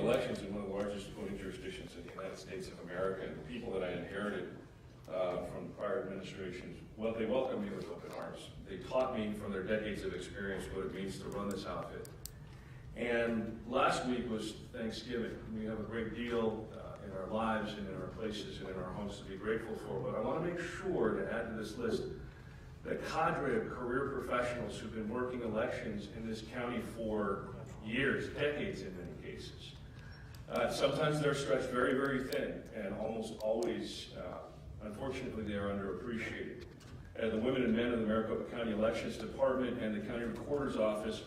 elections in one of the largest voting jurisdictions in the United States of America, and the people that I inherited from prior administrations, well, they welcomed me with open arms. They taught me from their decades of experience what it means to run this outfit. And last week was Thanksgiving. We have a great deal in our lives and in our places and in our homes to be grateful for, but I want to make sure to add to this list the cadre of career professionals who've been working elections in this county for years, decades in many cases. Sometimes they're stretched very, very thin, and almost always, unfortunately, they are underappreciated. The women and men of the Maricopa County Elections Department and the County Recorder's Office,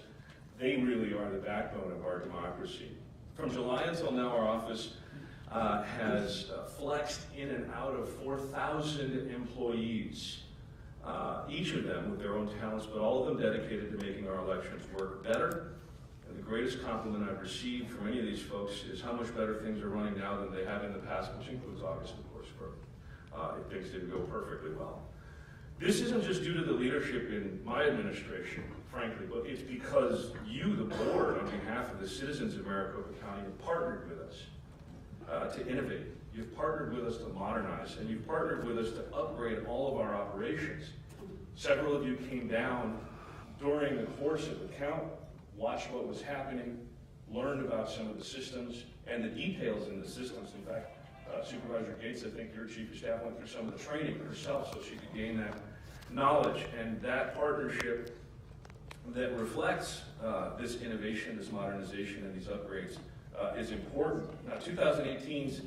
they really are the backbone of our democracy. From July until now, our office has flexed in and out of 4,000 employees, each of them with their own talents, but all of them dedicated to making our elections work better. And the greatest compliment I've received from any of these folks is how much better things are running now than they have in the past, which includes obviously, of course, if things didn't go perfectly well. This isn't just due to the leadership in my administration, frankly, but it's because you, the board, on behalf of the citizens of Maricopa County, have partnered with us to innovate. You've partnered with us to modernize, and you've partnered with us to upgrade all of our operations. Several of you came down during the course of the count, watched what was happening, learned about some of the systems and the details in the systems. In fact, Supervisor Gates, I think your chief of staff went through some of the training herself so she could gain that knowledge. And that partnership that reflects this innovation, this modernization, and these upgrades is important. Now, 2018's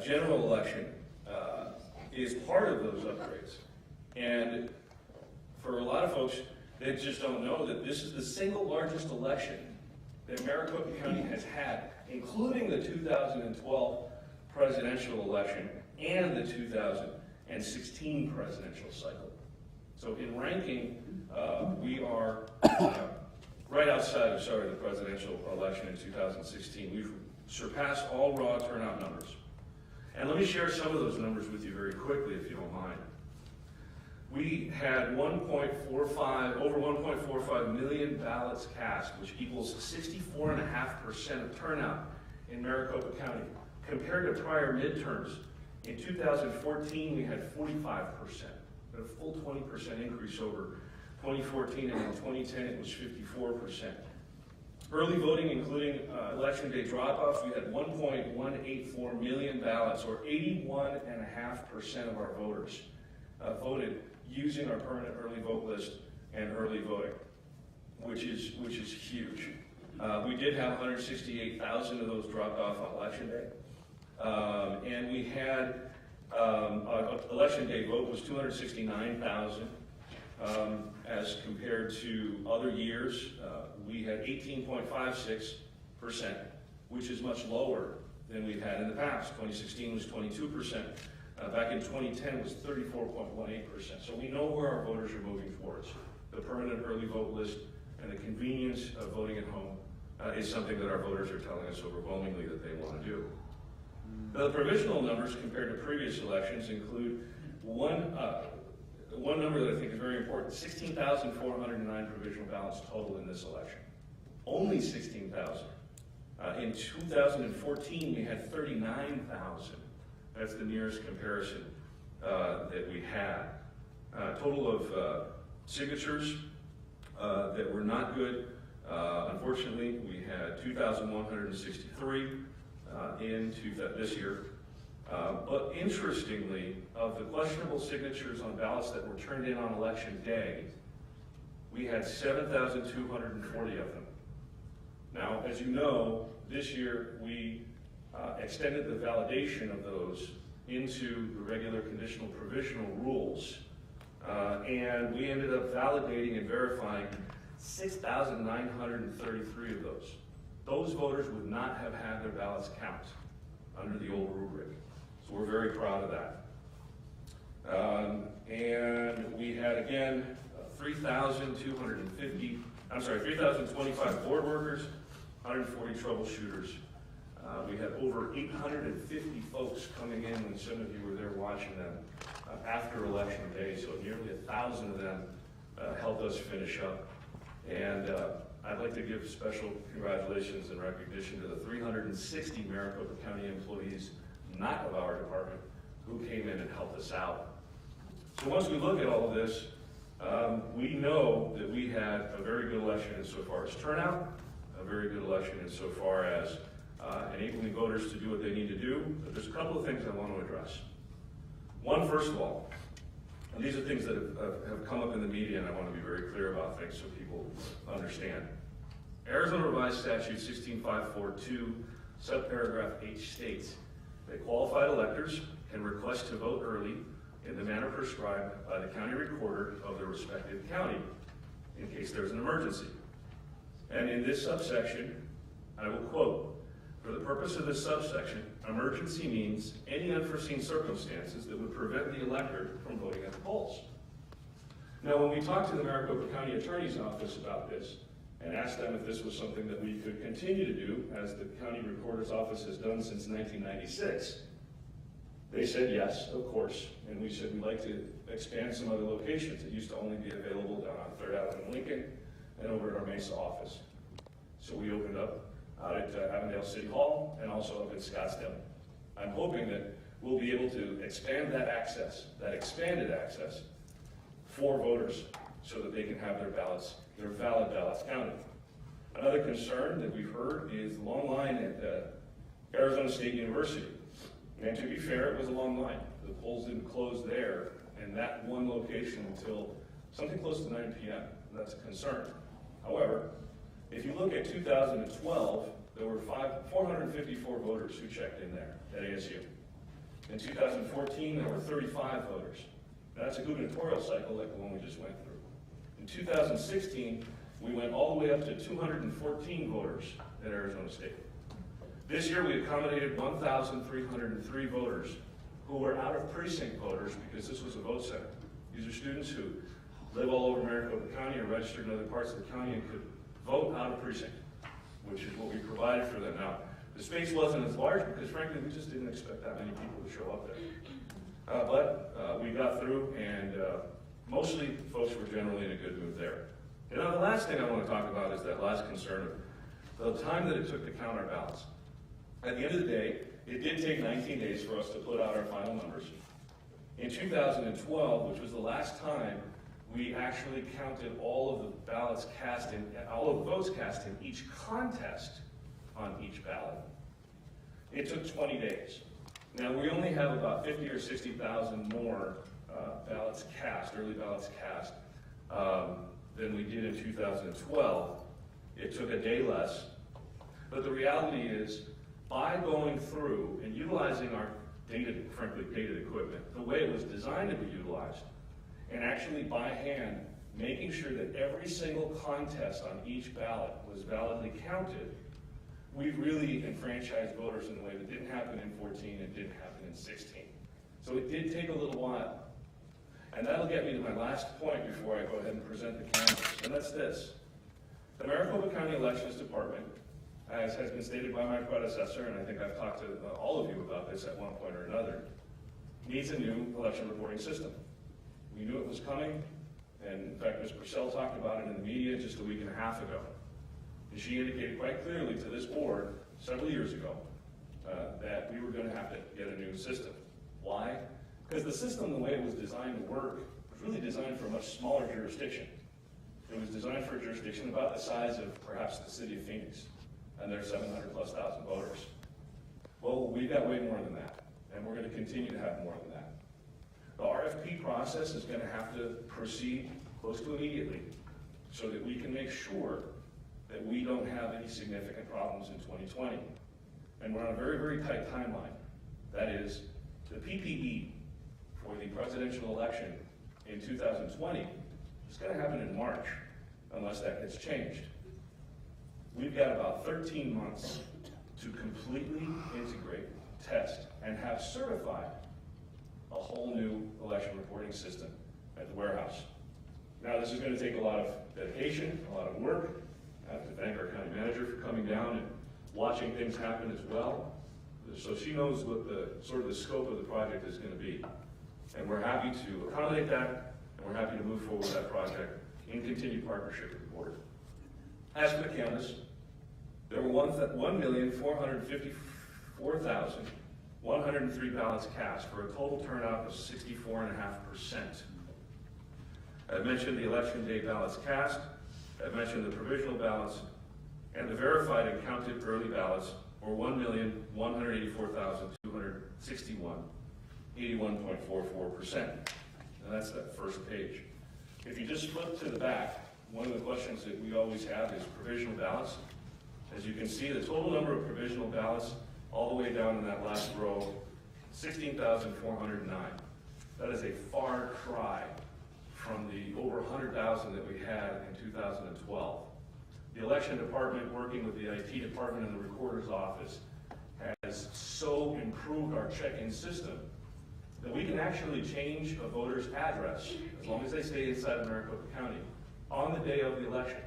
general election is part of those upgrades. And for a lot of folks, they just don't know that this is the single largest election that Maricopa County has had, including the 2012 presidential election and the 2016 presidential cycle. So in ranking, we are right outside of, the presidential election in 2016. We've surpassed all raw turnout numbers. And let me share some of those numbers with you very quickly, if you don't mind. We had over 1.45 million ballots cast, which equals 64.5% of turnout in Maricopa County. Compared to prior midterms, in 2014 we had 45%, a full 20% increase over 2014, and in 2010 it was 54%. Early voting, including election day drop-offs, we had 1.184 million ballots, or 81.5% of our voters voted using our permanent early vote list and early voting, which is huge. We did have 168,000 of those dropped off on election day. And we had, election day vote was 269,000. As compared to other years, we had 18.56%, which is much lower than we've had in the past. 2016 was 22%. Back in 2010 it was 34.18%. So we know where our voters are moving towards. The permanent early vote list and the convenience of voting at home is something that our voters are telling us overwhelmingly that they want to do. Now, the provisional numbers compared to previous elections include one number that I think is very important: 16,409 provisional ballots total in this election. Only 16,000. In 2014, we had 39,000. That's the nearest comparison that we had. Total of signatures that were not good. Unfortunately, we had 2,163 this year. But interestingly, of the questionable signatures on ballots that were turned in on election day, we had 7,240 of them. Now, as you know, this year we extended the validation of those into the regular conditional provisional rules, and we ended up validating and verifying 6,933 of those. Those voters would not have had their ballots count under the old rubric. So we're very proud of that. And we had, again, 3,025 board workers, 140 troubleshooters. We had over 850 folks coming in, and some of you were there watching them after election day, so nearly 1,000 of them helped us finish up. And I I'd like to give special congratulations and recognition to the 360 Maricopa County employees, not of our department, who came in and helped us out. So once we look at all of this, we know that we had a very good election insofar as turnout, a very good election insofar as enabling voters to do what they need to do, but there's a couple of things I want to address. One, first of all, and these are things that have come up in the media, and I want to be very clear about things so people understand. Arizona Revised Statute 16542, subparagraph H states that qualified electors can request to vote early in the manner prescribed by the county recorder of the respective county in case there's an emergency. And in this subsection, I will quote, "For the purpose of this subsection, emergency means any unforeseen circumstances that would prevent the elector from voting at the polls." Now, when we talked to the Maricopa County Attorney's Office about this and asked them if this was something that we could continue to do, as the County Recorder's Office has done since 1996, they said yes, of course, and we said we'd like to expand some other locations. It used to only be available down on 3rd Avenue in Lincoln and over at our Mesa office. So we opened up out at Avondale City Hall and also up in Scottsdale. I'm hoping that we'll be able to expand that access, that expanded access, for voters so that they can have their ballots, their valid ballots counted. Another concern that we've heard is the long line at Arizona State University. And to be fair, it was a long line. The polls didn't close there in that one location until something close to 9 p.m. That's a concern. However, if you look at 2012, there were 454 voters who checked in there at ASU. In 2014, there were 35 voters. That's a gubernatorial cycle like the one we just went through. In 2016, we went all the way up to 214 voters at Arizona State. This year, we accommodated 1,303 voters who were out of precinct voters because this was a vote center. These are students who live all over Maricopa County or registered in other parts of the county and could vote out of precinct, which is what we provided for them. Now, the space wasn't as large because, frankly, we just didn't expect that many people to show up there. But we got through, and mostly folks were generally in a good mood there. And now the last thing I want to talk about is that last concern of the time that it took to count our ballots. At the end of the day, it did take 19 days for us to put out our final numbers. In 2012, which was the last time we actually counted all of the ballots cast in, all of the votes cast in each contest on each ballot, it took 20 days. Now, we only have about 50 or 60,000 more ballots cast, early ballots cast, than we did in 2012. It took a day less. But the reality is, by going through and utilizing our dated equipment, the way it was designed to be utilized, and actually by hand, making sure that every single contest on each ballot was validly counted, we've really enfranchised voters in a way that didn't happen in 14 and didn't happen in 16. So it did take a little while. And that'll get me to my last point before I go ahead and present the canvas, and that's this. The Maricopa County Elections Department, as has been stated by my predecessor, and I think I've talked to all of you about this at one point or another, needs a new election reporting system. We knew it was coming, and in fact, Ms. Purcell talked about it in the media just a week and a half ago. And she indicated quite clearly to this board several years ago that we were going to have to get a new system. Why? Because the system, the way it was designed to work, was really designed for a much smaller jurisdiction. It was designed for a jurisdiction about the size of perhaps the city of Phoenix, and there's 700+ thousand voters. Well, we've got way more than that, and we're going to continue to have more than that. The RFP process is going to have to proceed close to immediately so that we can make sure that we don't have any significant problems in 2020. And we're on a very, very tight timeline. That is, the PPE for the presidential election in 2020 is going to happen in March, unless that gets changed. We've got about 13 months to completely integrate, test, and have certified a whole new election reporting system at the warehouse. Now, this is going to take a lot of dedication, a lot of work. I have to thank our county manager for coming down and watching things happen as well. So she knows what the sort of the scope of the project is going to be. And we're happy to accommodate that, and we're happy to move forward with that project in continued partnership with the board. As for the canvas, there were 1,454,103 ballots cast for a total turnout of 64.5%. I've mentioned the election day ballots cast, I've mentioned the provisional ballots, and the verified and counted early ballots were 1,184,261, 81.44%. And that's that first page. If you just flip to the back, one of the questions that we always have is provisional ballots. As you can see, the total number of provisional ballots, all the way down in that last row, 16,409. That is a far cry from the over 100,000 that we had in 2012. The election department, working with the IT department and the recorder's office, has so improved our check-in system that we can actually change a voter's address, as long as they stay inside of Maricopa County, on the day of the election.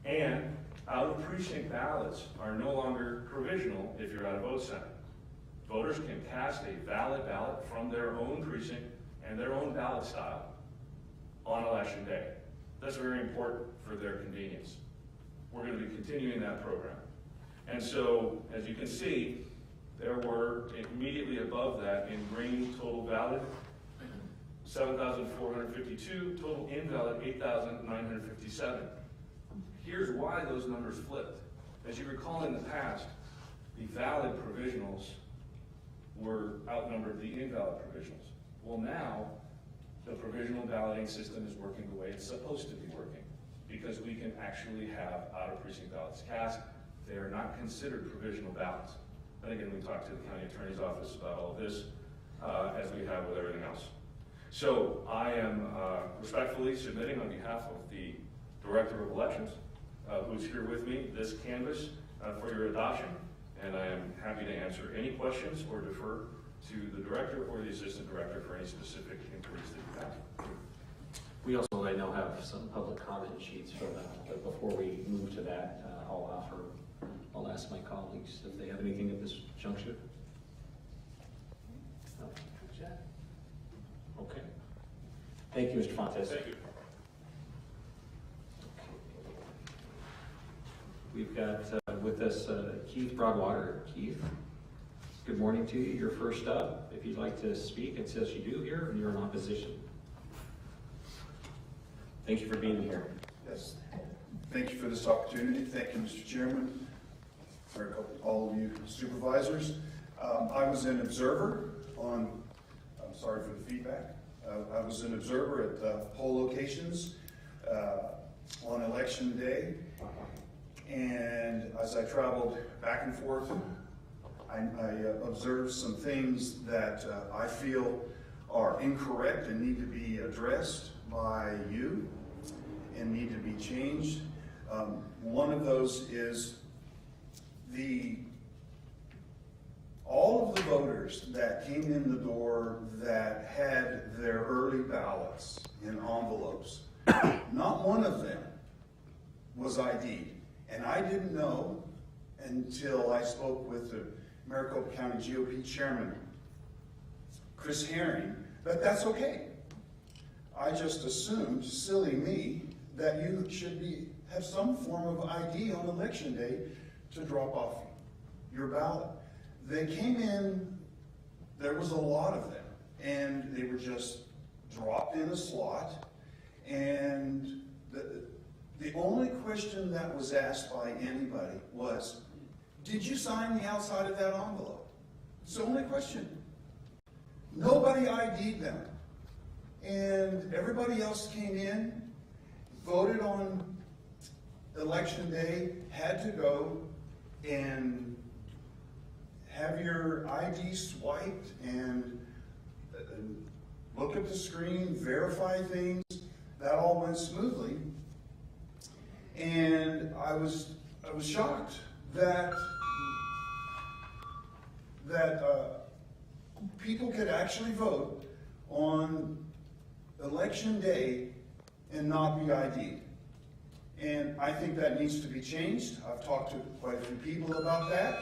And out-of-precinct ballots are no longer provisional if you're at a vote center. Voters can cast a valid ballot from their own precinct and their own ballot style on election day. That's very important for their convenience. We're going to be continuing that program. And so, as you can see, there were immediately above that in green total valid, 7,452, total invalid, 8,957. Here's why those numbers flipped. As you recall in the past, the valid provisionals were outnumbered the invalid provisionals. Well, now, the provisional balloting system is working the way it's supposed to be working, because we can actually have out-of-precinct ballots cast. They are not considered provisional ballots. And again, we talked to the county attorney's office about all of this, as we have with everything else. So I am respectfully submitting on behalf of the Director of Elections, who's here with me, this canvas for your adoption, and I am happy to answer any questions or defer to the Director or the Assistant Director for any specific inquiries that you have. We also, I know, have some public comment sheets for that, but before we move to that, I'll ask my colleagues if they have anything at this juncture. No? Okay. Thank you, Mr. Fontes. Thank you. We've got with us Keith Broadwater. Keith, good morning to you. You're first up. If you'd like to speak, it says you do here, and you're in opposition. Thank you for being here. Yes. Thank you for this opportunity. Thank you, Mr. Chairman, for all of you supervisors. I was an observer on, I'm sorry for the feedback. I was an observer at poll locations on election day. And as I traveled back and forth, I observed some things that I feel are incorrect and need to be addressed by you and need to be changed. One of those is all of the voters that came in the door that had their early ballots in envelopes, not one of them was ID'd. And I didn't know until I spoke with the Maricopa County GOP chairman, Chris Herring, that that's okay. I just assumed, silly me, that you should have some form of ID on election day to drop off your ballot. They came in, there was a lot of them, and they were just dropped in a slot, and the only question that was asked by anybody was, did you sign the outside of that envelope? It's the only question. Nobody ID'd them. And everybody else came in, voted on election day, had to go and have your ID swiped and look at the screen, verify things. That all went smoothly. And I was shocked that people could actually vote on election day and not be ID'd. And I think that needs to be changed. I've talked to quite a few people about that,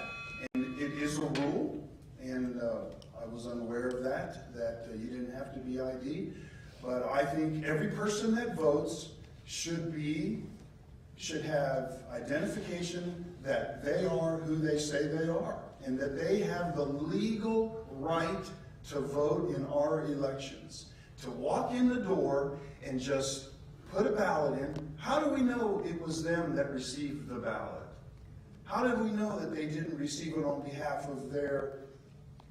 and it is a rule, and I was unaware of that you didn't have to be ID'd. But I think every person that votes should be should have identification that they are who they say they are, and that they have the legal right to vote in our elections. To walk in the door and just put a ballot in, how do we know it was them that received the ballot? How do we know that they didn't receive it on behalf of their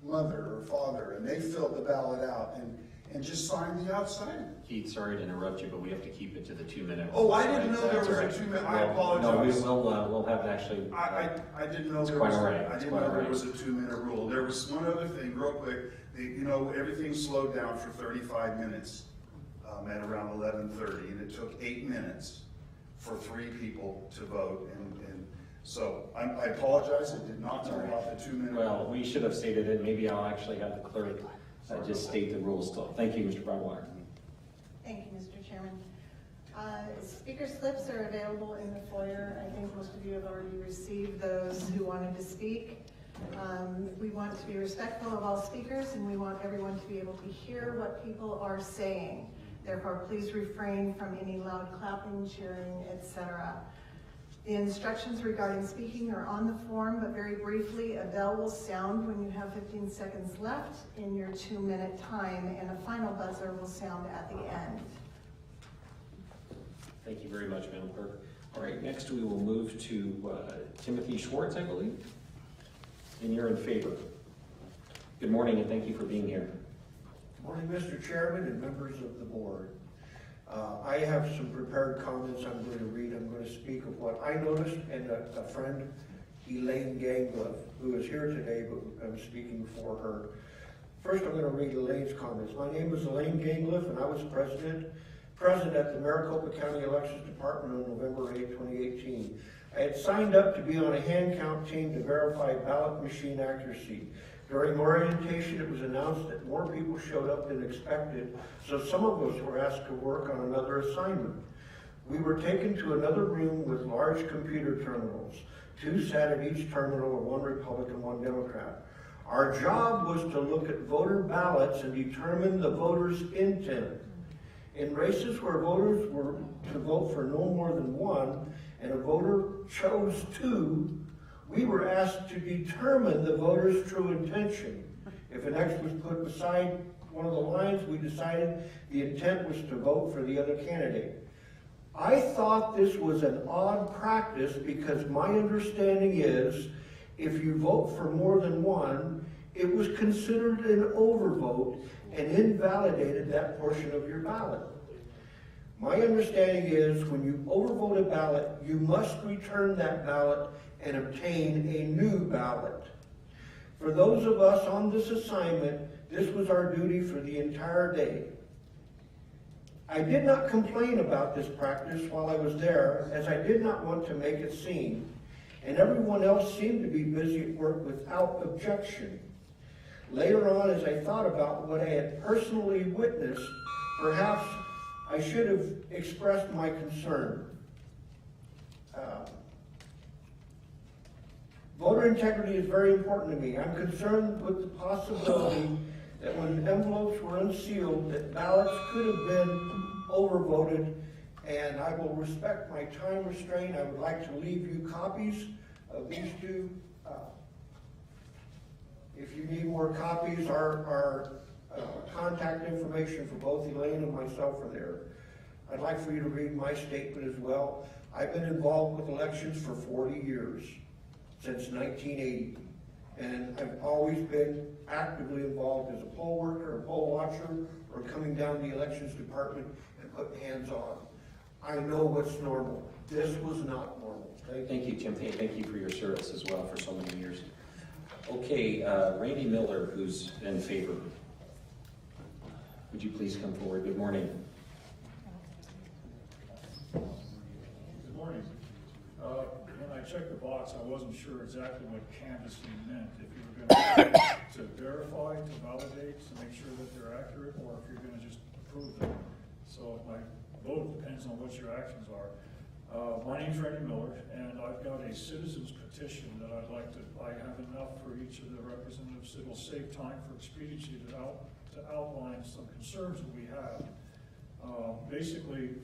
mother or father, and they filled the ballot out and just signed the outside? Keith, sorry to interrupt you, but we have to keep it to the 2 minute. Oh, I didn't know there was That's a all 2 minute, right. I apologize. No, we'll have actually. I didn't know It's there quite was, all right. I It's didn't quite know all there right. was a 2 minute rule. There was one other thing, real quick. Everything slowed down for 35 minutes at around 11:30, and it took 8 minutes for 3 people to vote. And so I apologize, it did not talk about the 2 minute. Well, we should have stated it. Maybe I'll actually have the clerk just state the rules still. Thank you, Mr. Broadwater. Thank you, Mr. Chairman. Speaker slips are available in the foyer. I think most of you have already received those who wanted to speak. We want to be respectful of all speakers, and we want everyone to be able to hear what people are saying. Therefore, please refrain from any loud clapping, cheering, etc. The instructions regarding speaking are on the form, but very briefly, a bell will sound when you have 15 seconds left in your 2 minute time, and a final buzzer will sound at the end. Thank you very much, Madam Clerk. All right, next we will move to Timothy Schwartz, I believe. And you're in favor. Good morning, and thank you for being here. Good morning, Mr. Chairman and members of the board. I have some prepared comments I'm going to read. I'm going to speak of what I noticed, and a friend, Elaine Gangliff, who is here today, but I'm speaking for her. First, I'm going to read Elaine's comments. My name is Elaine Gangliff, and I was present at the Maricopa County Elections Department on November 8, 2018. I had signed up to be on a hand count team to verify ballot machine accuracy. During orientation, it was announced that more people showed up than expected, so some of us were asked to work on another assignment. We were taken to another room with large computer terminals. 2 sat at each terminal, and 1 Republican, 1 Democrat. Our job was to look at voter ballots and determine the voter's intent. In races where voters were to vote for no more than 1, and a voter chose 2, we were asked to determine the voter's true intention. If an X was put beside one of the lines, we decided the intent was to vote for the other candidate. I thought this was an odd practice because my understanding is if you vote for more than 1, it was considered an overvote and invalidated that portion of your ballot. My understanding is when you overvote a ballot, you must return that ballot and obtain a new ballot. For those of us on this assignment, this was our duty for the entire day. I did not complain about this practice while I was there, as I did not want to make a scene, and everyone else seemed to be busy at work without objection. Later on, as I thought about what I had personally witnessed, perhaps I should have expressed my concern. Voter integrity is very important to me. I'm concerned with the possibility that when envelopes were unsealed, that ballots could have been overvoted, and I will respect my time restraint. I would like to leave you copies of these 2. If you need more copies, our contact information for both Elaine and myself are there. I'd like for you to read my statement as well. I've been involved with elections for 40 years, since 1980. And I've always been actively involved as a poll worker, a poll watcher, or coming down to the elections department and putting hands on. I know what's normal. This was not normal. Thank you, Timothy. Thank you for your service as well for so many years. Okay, Randy Miller, who's in favor. Would you please come forward? Good morning. Good morning. When I checked the box, I wasn't sure exactly what canvassing meant. If you were going to verify, to validate, to make sure that they're accurate, or if you're going to just approve them. So my vote depends on what your actions are. My name's Randy Miller, and I've got a citizen's petition that I'd like to, I have enough for each of the representatives. It'll save time for expediency to outline some concerns that we have. Basically,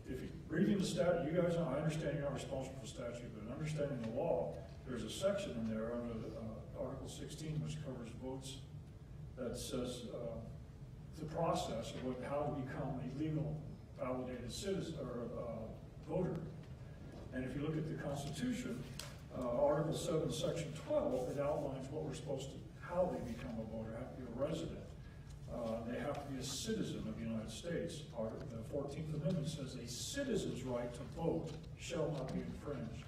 if you reading the statute, you guys, I understand you're not responsible for statute, but in understanding the law, there's a section in there under Article 16, which covers votes, that says the process of how to become a legal validated citizen or voter. And if you look at the Constitution, Article 7, Section 12, it outlines what we're supposed to, how they become a voter. Have to be a resident. They have to be a citizen of the United States. The 14th Amendment says a citizen's right to vote shall not be infringed.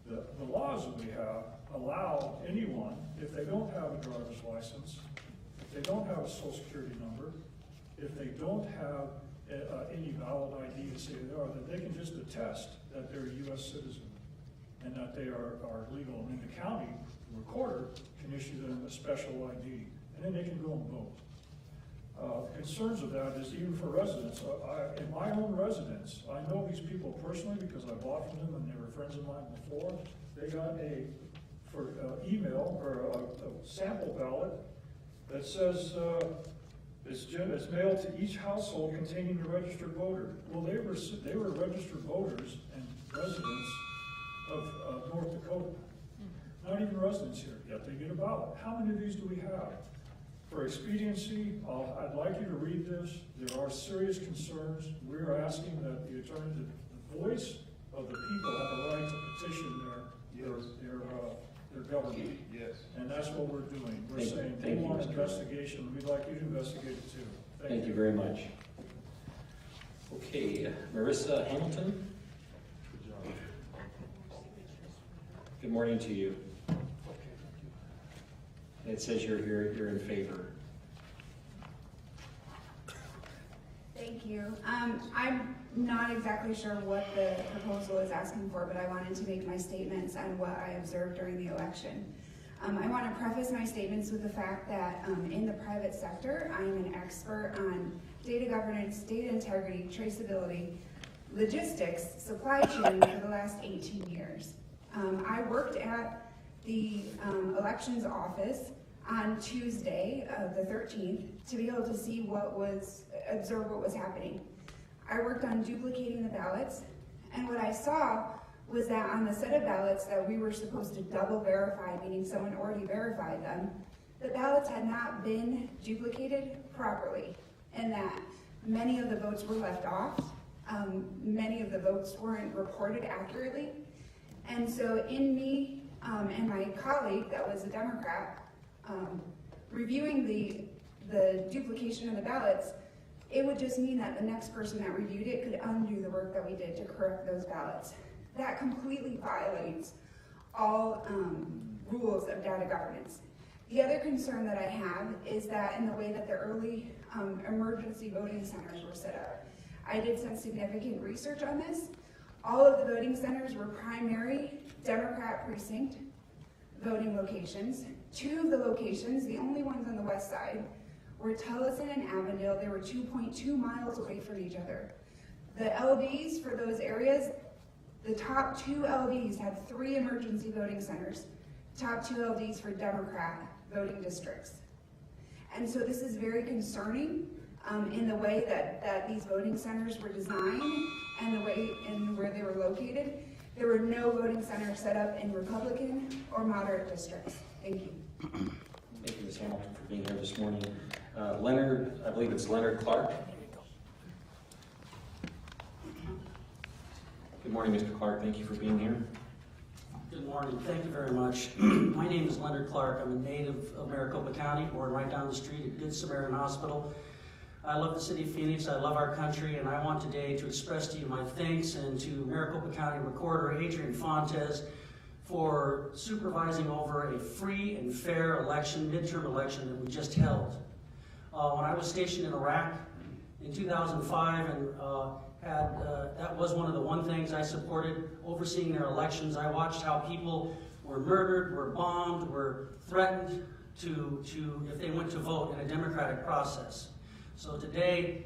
The laws that we have allow anyone, if they don't have a driver's license, if they don't have a social security number, if they don't have any valid ID to say they are, that they can just attest that they're a U.S. citizen and that they are legal. And then the county recorder can issue them a special ID, and then they can go and vote. Concerns of that is even for residents. In my own residence, I know these people personally because I bought from them and they were friends of mine before. They got email or a sample ballot that says it's mailed to each household containing a registered voter. Well, they were registered voters and residents of North Dakota. Not even residents here, yet they get a ballot. How many of these do we have? For expediency, I'd like you to read this. There are serious concerns. We're asking that the voice of the people have a right to petition their government. Yes. And that's what we're doing. We're saying we want an investigation. We'd like you to investigate it too. Thank you very much. Okay, Marissa Hamilton. Good morning to you. It says you're in favor. Thank you. I'm not exactly sure what the proposal is asking for, but I wanted to make my statements on what I observed during the election. I want to preface my statements with the fact that in the private sector, I am an expert on data governance, data integrity, traceability, logistics, supply chain for the last 18 years. I worked at the elections office on Tuesday of the 13th to be able to see observe what was happening. I worked on duplicating the ballots, and what I saw was that on the set of ballots that we were supposed to double verify, meaning someone already verified them, the ballots had not been duplicated properly, and that many of the votes were left off, many of the votes weren't reported accurately, and so in me and my colleague that was a Democrat, reviewing the duplication of the ballots, it would just mean that the next person that reviewed it could undo the work that we did to correct those ballots. That completely violates all rules of data governance. The other concern that I have is that in the way that the early emergency voting centers were set up. I did some significant research on this. All of the voting centers were primary Democrat precinct voting locations. Two of the locations, the only ones on the west side, were Tullison and Avondale. They were 2.2 miles away from each other. The LDs for those areas, the top two LDs had 3 emergency voting centers, top 2 LDs for Democrat voting districts. And so this is very concerning in the way that these voting centers were designed and the way and where they were located. There were no voting centers set up in Republican or moderate districts. Thank you. Thank you, Ms. Hamilton, for being here this morning. Leonard, I believe it's Leonard Clark. Good morning, Mr. Clark. Thank you for being here. Good morning. Thank you very much. My name is Leonard Clark. I'm a native of Maricopa County, born right down the street at Good Samaritan Hospital. I love the city of Phoenix. I love our country, and I want today to express to you my thanks and to Maricopa County Recorder Adrian Fontes for supervising over a free and fair election, midterm election that we just held. When I was stationed in Iraq in 2005, and that was one of the things I supported, overseeing their elections. I watched how people were murdered, were bombed, were threatened to if they went to vote in a democratic process. So today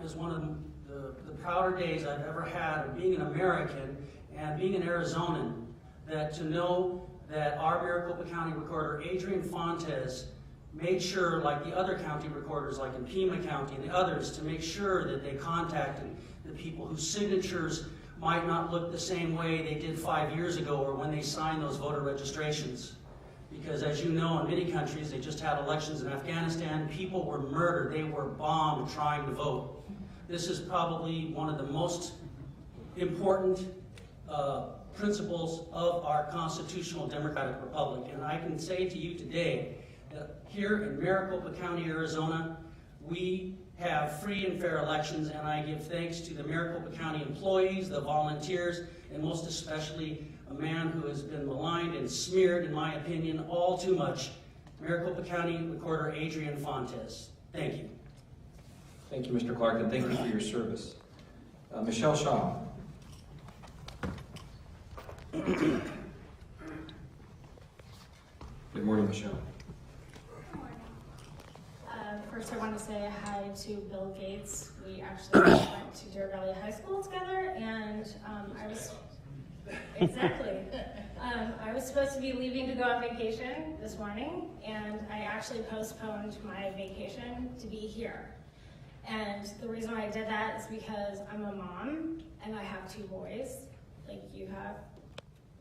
is one of the prouder days I've ever had of being an American and being an Arizonan, that to know that our Maricopa County Recorder, Adrian Fontes, made sure, like the other county recorders, like in Pima County and the others, to make sure that they contacted the people whose signatures might not look the same way they did 5 years ago or when they signed those voter registrations. Because as you know, in many countries, they just had elections in Afghanistan, people were murdered, they were bombed trying to vote. This is probably one of the most important principles of our constitutional democratic republic. And I can say to you today that here in Maricopa County, Arizona, we have free and fair elections, and I give thanks to the Maricopa County employees, the volunteers, and most especially a man who has been maligned and smeared, in my opinion, all too much, Maricopa County Recorder Adrian Fontes. Thank you. Thank you, Mr. Clark, and thank you for your service. Michelle Shaw. Good morning, Michelle. First, I want to say hi to Bill Gates. We actually went to Deer Valley High School together, and I was supposed to be leaving to go on vacation this morning, and I actually postponed my vacation to be here. And the reason why I did that is because I'm a mom, and I have 2 boys, like you have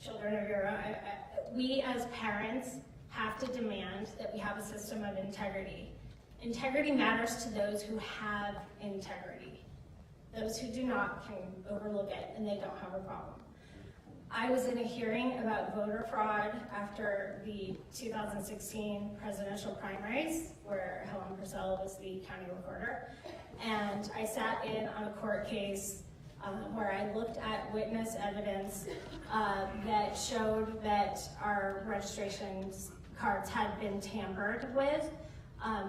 children of your own. We as parents have to demand that we have a system of integrity. Integrity matters to those who have integrity. Those who do not can overlook it, and they don't have a problem. I was in a hearing about voter fraud after the 2016 presidential primaries, where Helen Purcell was the county recorder, and I sat in on a court case where I looked at witness evidence that showed that our registration cards had been tampered with.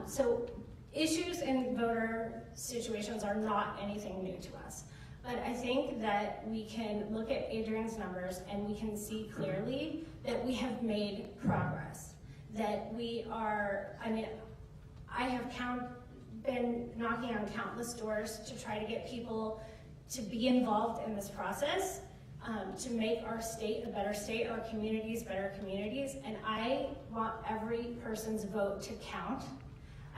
So issues in voter situations are not anything new to us. But I think that we can look at Adrian's numbers and we can see clearly that we have made progress. That we are, I have been knocking on countless doors to try to get people to be involved in this process, to make our state a better state, our communities better communities, and I want every person's vote to count.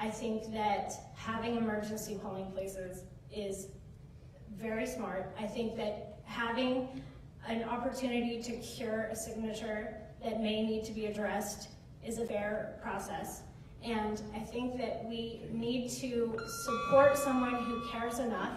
I think that having emergency polling places is very smart. I think that having an opportunity to cure a signature that may need to be addressed is a fair process. And I think that we need to support someone who cares enough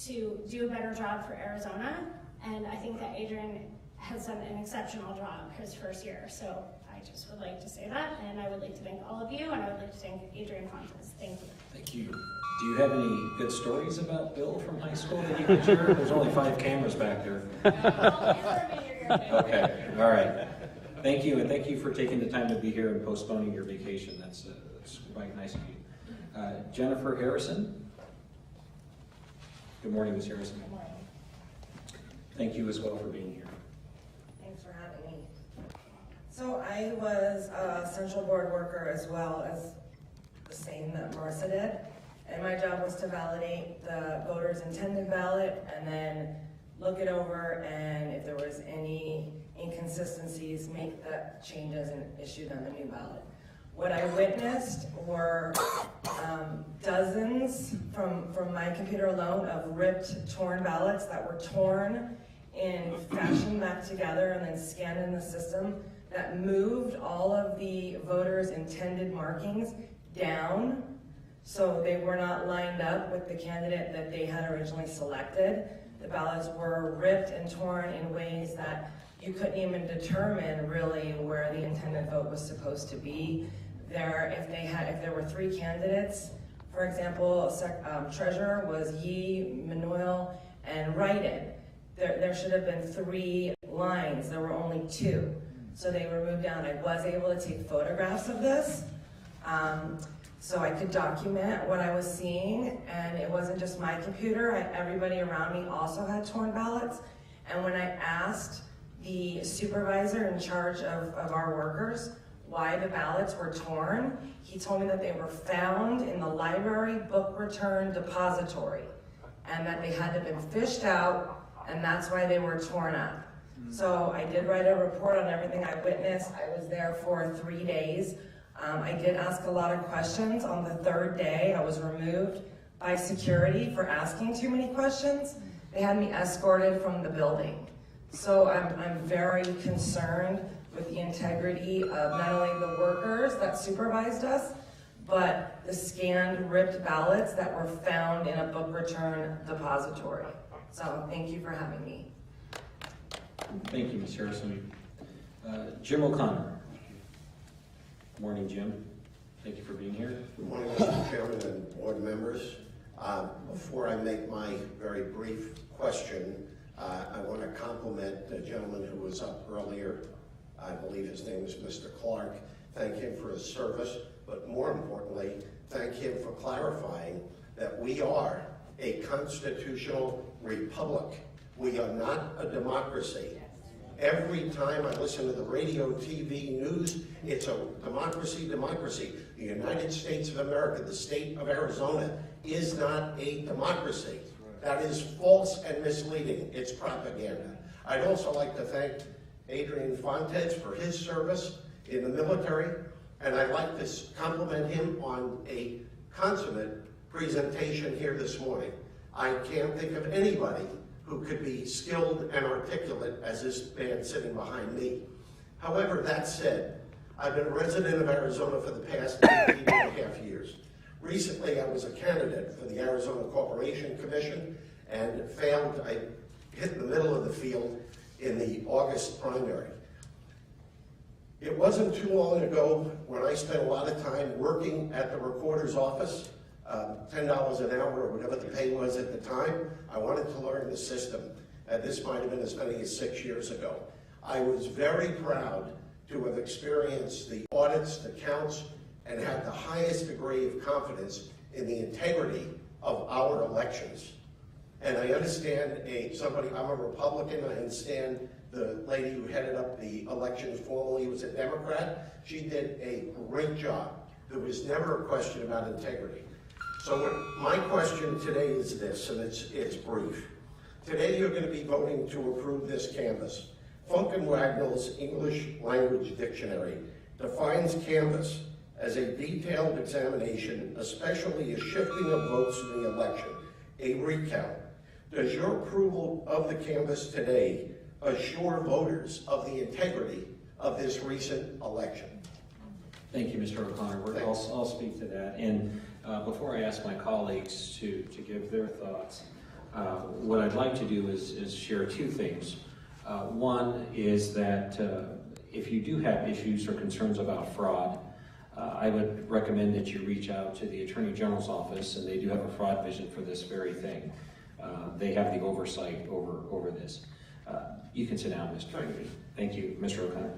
to do a better job for Arizona. And I think that Adrian has done an exceptional job his first year. So I just would like to say that, and I would like to thank all of you, and I would like to thank Adrian Fontes. Thank you. Thank you. Do you have any good stories about Bill from high school that you could share? There's only 5 cameras back there. Okay, all right. Thank you, and thank you for taking the time to be here and postponing your vacation. That's quite nice of you. Jennifer Harrison. Good morning, Ms. Harrison. Good morning. Thank you as well for being here. Thanks for having me. So I was a central board worker as well as the same that Marissa did. And my job was to validate the voter's intended ballot and then look it over, and if there was any inconsistencies, make the changes and issue them a new ballot. What I witnessed were dozens from my computer alone of ripped, torn ballots that were torn and fashioned back together and then scanned in the system that moved all of the voters' intended markings down so they were not lined up with the candidate that they had originally selected. The ballots were ripped and torn in ways that you couldn't even determine really where the intended vote was supposed to be. If there were 3 candidates, for example, treasurer was Yee, Manuel, and write-in. There should have been 3 lines. There were only 2. So they were moved down. I was able to take photographs of this. So I could document what I was seeing, and it wasn't just my computer. Everybody around me also had torn ballots. And when I asked the supervisor in charge of our workers why the ballots were torn, he told me that they were found in the library book return depository and that they had to have been fished out, and that's why they were torn up. So I did write a report on everything I witnessed. I was there for 3 days. I did ask a lot of questions. On the 3rd day, I was removed by security for asking too many questions. They had me escorted from the building. So I'm very concerned with the integrity of not only the workers that supervised us, but the scanned, ripped ballots that were found in a book return depository. So thank you for having me. Thank you, Ms. Harrison. Jim O'Connor. Morning, Jim. Thank you for being here. Good morning, Mr. Chairman and board members. Before I make my very brief question, I want to compliment the gentleman who was up earlier. I believe his name is Mr. Clark. Thank him for his service, but more importantly, thank him for clarifying that we are a constitutional republic. We are not a democracy. Every time I listen to the radio, TV, news, it's a democracy. The United States of America, the state of Arizona, is not a democracy. That is false and misleading. It's propaganda. I'd also like to thank Adrian Fontes for his service in the military, and I'd like to compliment him on a consummate presentation here this morning. I can't think of anybody who could be skilled and articulate as this man sitting behind me. However, that said, I've been a resident of Arizona for the past 18 and a half years. Recently, I was a candidate for the Arizona Corporation Commission and failed. I hit the middle of the field in the August primary. It wasn't too long ago when I spent a lot of time working at the recorder's office, $10 an hour or whatever the pay was at the time. I wanted to learn the system, and this might have been as many as 6 years ago. I was very proud to have experienced the audits, the counts, and have the highest degree of confidence in the integrity of our elections. And I understand I'm a Republican, I understand the lady who headed up the elections formerly was a Democrat. She did a great job. There was never a question about integrity. So my question today is this, and it's brief. Today you're going to be voting to approve this canvass. Funk and Wagnall's English Language Dictionary defines canvass as a detailed examination, especially a shifting of votes in the election, a recount. Does your approval of the canvass today assure voters of the integrity of this recent election? Thank you, Mr. O'Connor. I'll speak to that. And before I ask my colleagues to give their thoughts, what I'd like to do is share two things. One is that if you do have issues or concerns about fraud, I would recommend that you reach out to the Attorney General's office, and they do have a fraud division for this very thing. They have the oversight over this. You can sit down, Mr. Kennedy. Thank you, Mr. O'Connor.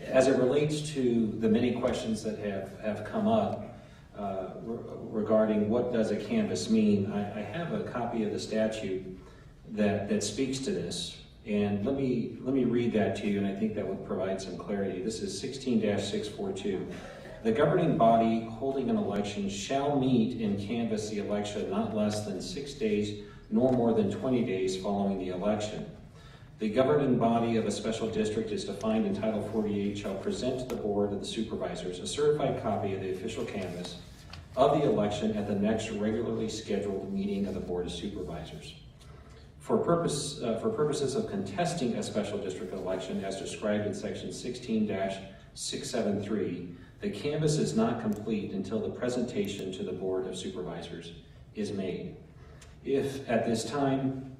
As it relates to the many questions that have come up regarding what does a canvass mean, I have a copy of the statute that speaks to this. And let me read that to you, and I think that would provide some clarity. This is 16-642. The governing body holding an election shall meet and canvass the election not less than 6 days nor more than 20 days following the election. The governing body of a special district is defined in Title 48 shall present to the Board of the Supervisors a certified copy of the official canvass of the election at the next regularly scheduled meeting of the Board of Supervisors. For purposes of contesting a special district election as described in section 16-673, the canvass is not complete until the presentation to the Board of Supervisors is made. If at this time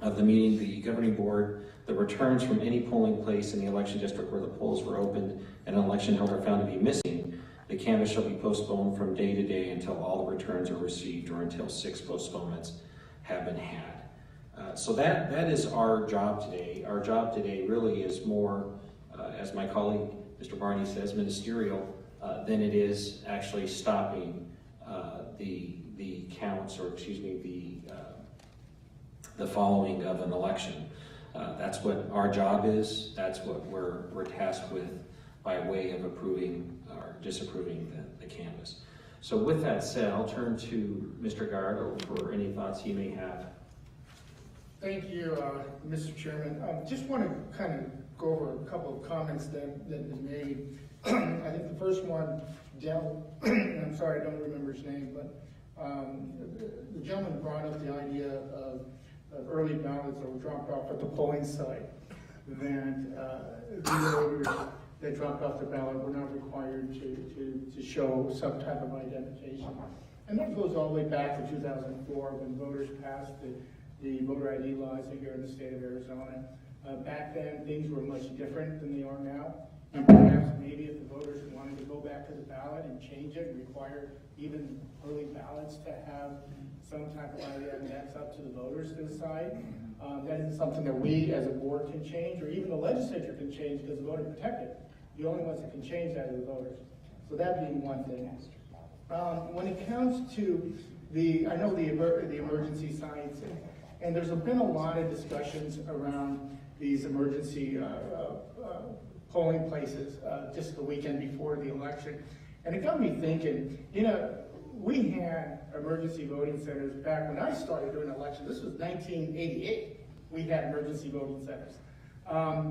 of the meeting, the governing board, the returns from any polling place in the election district where the polls were opened and an election held are found to be missing, the canvass shall be postponed from day to day until all the returns are received or until 6 postponements have been had. So that is our job today. Our job today really is more, as my colleague Mr. Barney says, ministerial than it is actually stopping the counts, or excuse me, the following of an election. That's what our job is. That's what we're tasked with by way of approving or disapproving the canvass. So with that said, I'll turn to Mr. Gardo for any thoughts he may have. Thank you, Mr. Chairman. Just want to kind of go over a couple of comments that been made. I think the first one dealt, and I'm sorry I don't remember his name, but the gentleman brought up the idea of early ballots that were dropped off at the polling site, then the voters that dropped off the ballot were not required to show some type of identification. And that goes all the way back to 2004 when voters passed the voter ID laws here in the state of Arizona. Back then, things were much different than they are now. And perhaps maybe if the voters wanted to go back to the ballot and change it, require even early ballots to have some type of ID, and that's up to the voters to decide. That isn't something that we as a board can change, or even the legislature can change because the voter protected. The only ones that can change that are the voters. So that being one thing. When it comes to I know the emergency sites, and there's been a lot of discussions around these emergency polling places just the weekend before the election. And it got me thinking, we had emergency voting centers back when I started doing elections. This was 1988. We had emergency voting centers.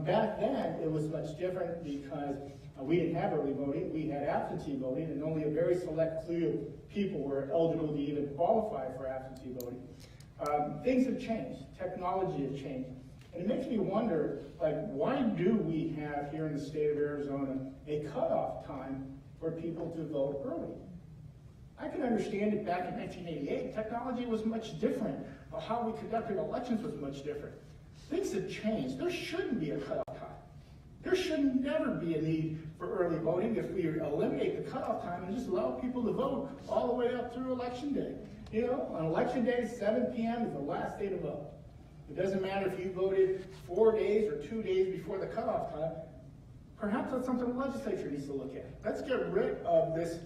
Back then, it was much different because we didn't have early voting. We had absentee voting, and only a very select few people were eligible to even qualify for absentee voting. Things have changed. Technology has changed. And it makes me wonder, why do we have here in the state of Arizona a cutoff time for people to vote early? I can understand it back in 1988. Technology was much different. How we conducted elections was much different. Things have changed. There shouldn't be a cutoff time. There should never be a need for early voting if we eliminate the cutoff time and just allow people to vote all the way up through Election Day. On Election Day, 7 p.m. is the last day to vote. It doesn't matter if you voted 4 days or 2 days before the cutoff time. Perhaps that's something the legislature needs to look at. Let's get rid of this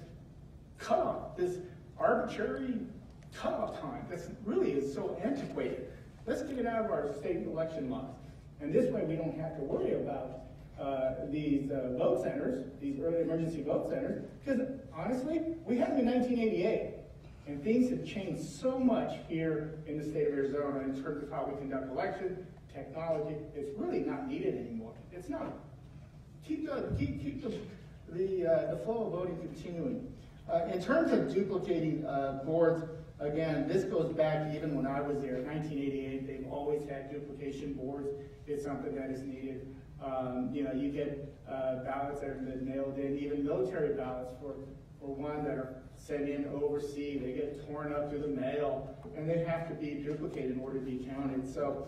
cutoff, this arbitrary cutoff time. That really is so antiquated. Let's get it out of our state election laws. And this way we don't have to worry about these vote centers, these early emergency vote centers, because honestly, we had them in 1988. And things have changed so much here in the state of Arizona in terms of how we conduct elections, technology. It's really not needed anymore. It's not. Keep the flow of voting continuing. In terms of duplicating boards, again, this goes back even when I was there in 1988. They've always had duplication boards. It's something that is needed. You get ballots that are mailed in, even military ballots for one that are sent in overseas. They get torn up through the mail, and they have to be duplicated in order to be counted. So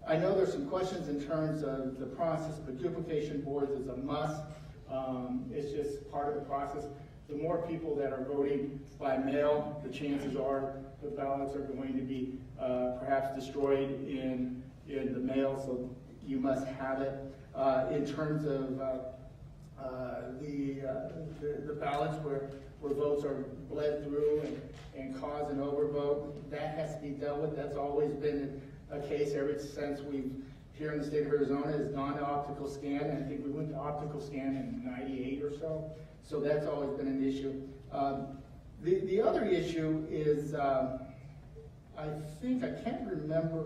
I know there's some questions in terms of the process, but duplication boards is a must. It's just part of the process. The more people that are voting by mail, the chances are the ballots are going to be perhaps destroyed in the mail, so you must have it. In terms of the ballots where votes are bled through and cause an overvote, that has to be dealt with. That's always been a case ever since we've, here in the state of Arizona, has gone to optical scan, and I think we went to optical scan in '98 or so. So that's always been an issue. The other issue is, I can't remember,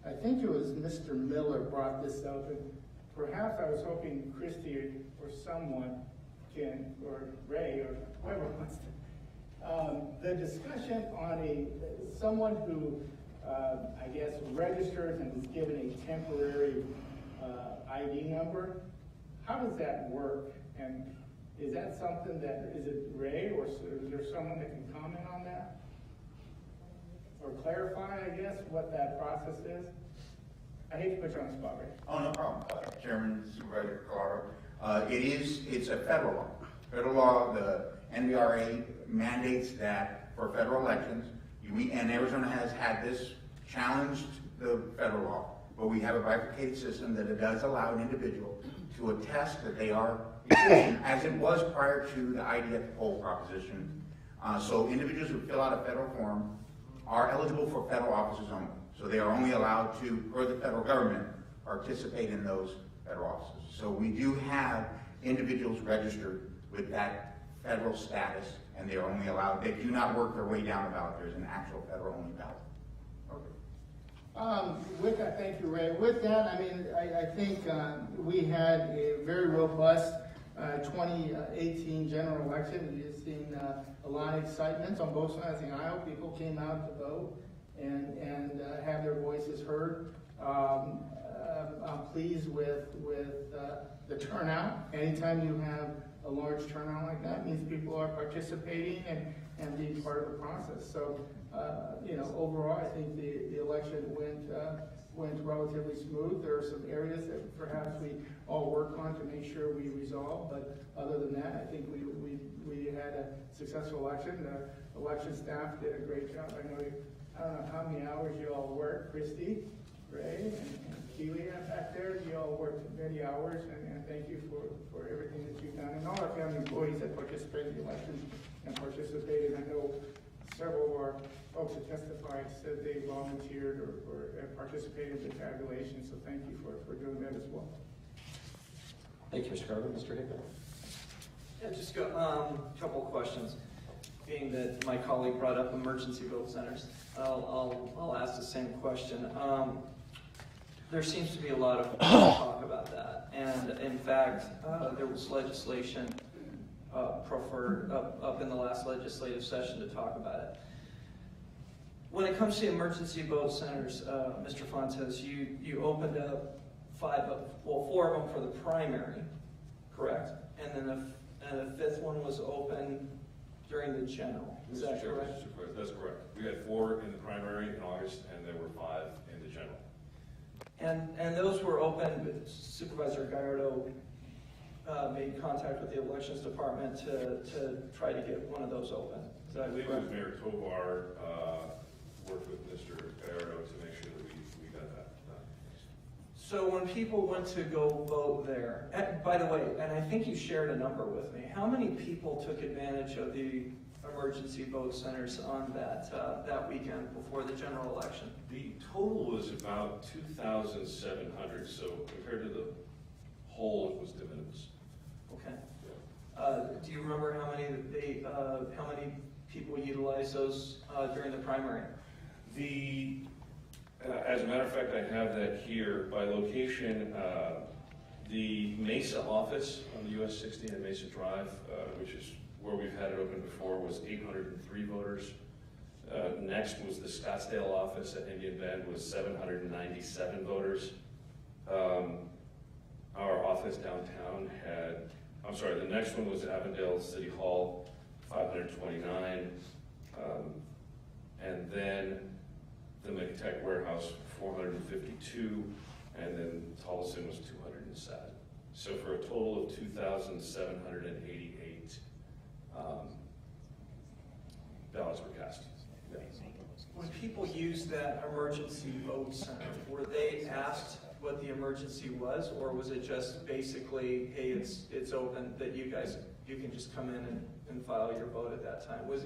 I think it was Mr. Miller brought this up, and perhaps I was hoping Christy or someone can, or Ray or whoever wants to, the discussion on someone who, I guess, registers and is given a temporary ID number. How does that work? And is that something that, is it Ray, or is there someone that can comment on that? Or clarify, I guess, what that process is? I hate to put you on the spot, Ray. Oh, no problem. Chairman, Supervisor Carter. It's a federal law. Federal law, the NVRA mandates that for federal elections, and Arizona has had this challenged the federal law, but we have a bifurcated system that it does allow an individual to attest that they are efficient, as it was prior to the ID at the poll proposition. So individuals who fill out a federal form are eligible for federal offices only. So they are only allowed to, for the federal government, participate in those federal offices. So we do have individuals registered with that federal status, and they are only allowed, they do not work their way down the ballot. There's an actual federal only ballot. With that, thank you, Ray. With that, I think we had a very robust 2018 general election. We've seen a lot of excitement on both sides of the aisle. People came out to vote, and have their voices heard. I'm pleased with the turnout. Anytime you have a large turnout like that, means people are participating and being part of the process. So, overall, I think the election went relatively smooth. There are some areas that perhaps we all work on to make sure we resolve, but other than that, I think we had a successful election. The election staff did a great job. I don't know how many hours you all worked, Christy, Ray, and Keely back there. You all worked many hours, and thank you for everything that you've done. And all our county employees that participated in the election and participated. I know several of our folks that testified said they volunteered or participated in the tabulation, so thank you for doing that as well. Thank you, Mr. Carver. Mr. Hickman? Yeah, just got a couple of questions. Being that my colleague brought up emergency vote centers, I'll ask the same question. There seems to be a lot of talk about that, and in fact, there was legislation preferred up in the last legislative session to talk about it. When it comes to emergency vote centers, Mr. Fontes, you opened up 4 of them for the primary, correct? And then the 5th one was open during the general. Is that correct? That's correct. We had 4 in the primary in August, and there were 5 in the general. And those were open. Supervisor Gallardo made contact with the elections department to try to get one of those open. Is that I believe correct? it was Mayor Tovar worked with Mr. Gallardo to make sure that we got that done. So when people went to go vote there, and by the way, and I think you shared a number with me, how many people took advantage of the emergency vote centers on that weekend before the general election? The total was about 2,700, so compared to the whole, it was de minimis. Okay. Do you remember how many people utilized those during the primary? As a matter of fact, I have that here by location. The Mesa office on the US 60 and Mesa Drive, which is where we've had it open before, was 803 voters. Next was the Scottsdale office at Indian Bend was 797 voters. Our office downtown the next one was Avondale City Hall, 529. And then the McTech warehouse, 452. And then Tolleson was 207. So for a total of 2,788 ballots were cast. When people used that emergency vote center, were they asked what the emergency was, or was it just basically, hey, it's open, that you can just come in and file your vote at that time? Was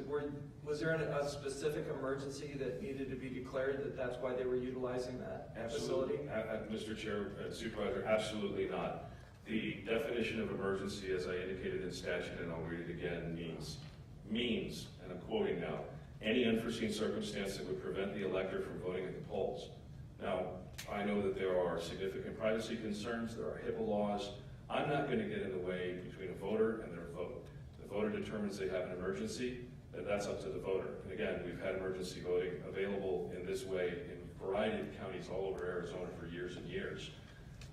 there a specific emergency that needed to be declared that's why they were utilizing that facility? Mr. Chair, Supervisor, absolutely not. The definition of emergency, as I indicated in statute, and I'll read it again, means, and I'm quoting now, any unforeseen circumstance that would prevent the elector from voting at the polls. Now, I know that there are significant privacy concerns, there are HIPAA laws. I'm not going to get in the way between a voter and their vote. The voter determines they have an emergency, then that's up to the voter. And again, we've had emergency voting available in this way in a variety of counties all over Arizona for years and years.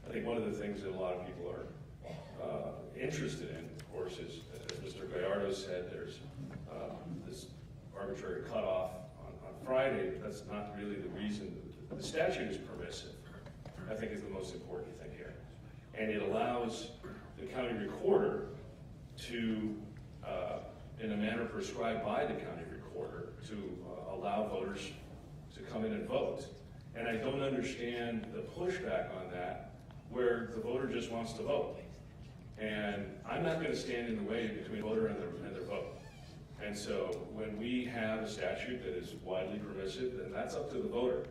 I think one of the things that a lot of people are interested in, of course, is, as Mr. Gallardo said, there's this arbitrary cutoff on Friday, but that's not really the reason. The statute is permissive, I think is the most important thing here. And it allows the county recorder to, in a manner prescribed by the county recorder, to allow voters to come in and vote. And I don't understand the pushback on that, where the voter just wants to vote. And I'm not going to stand in the way between the voter and their vote. And so when we have a statute that is widely permissive, then that's up to the voter.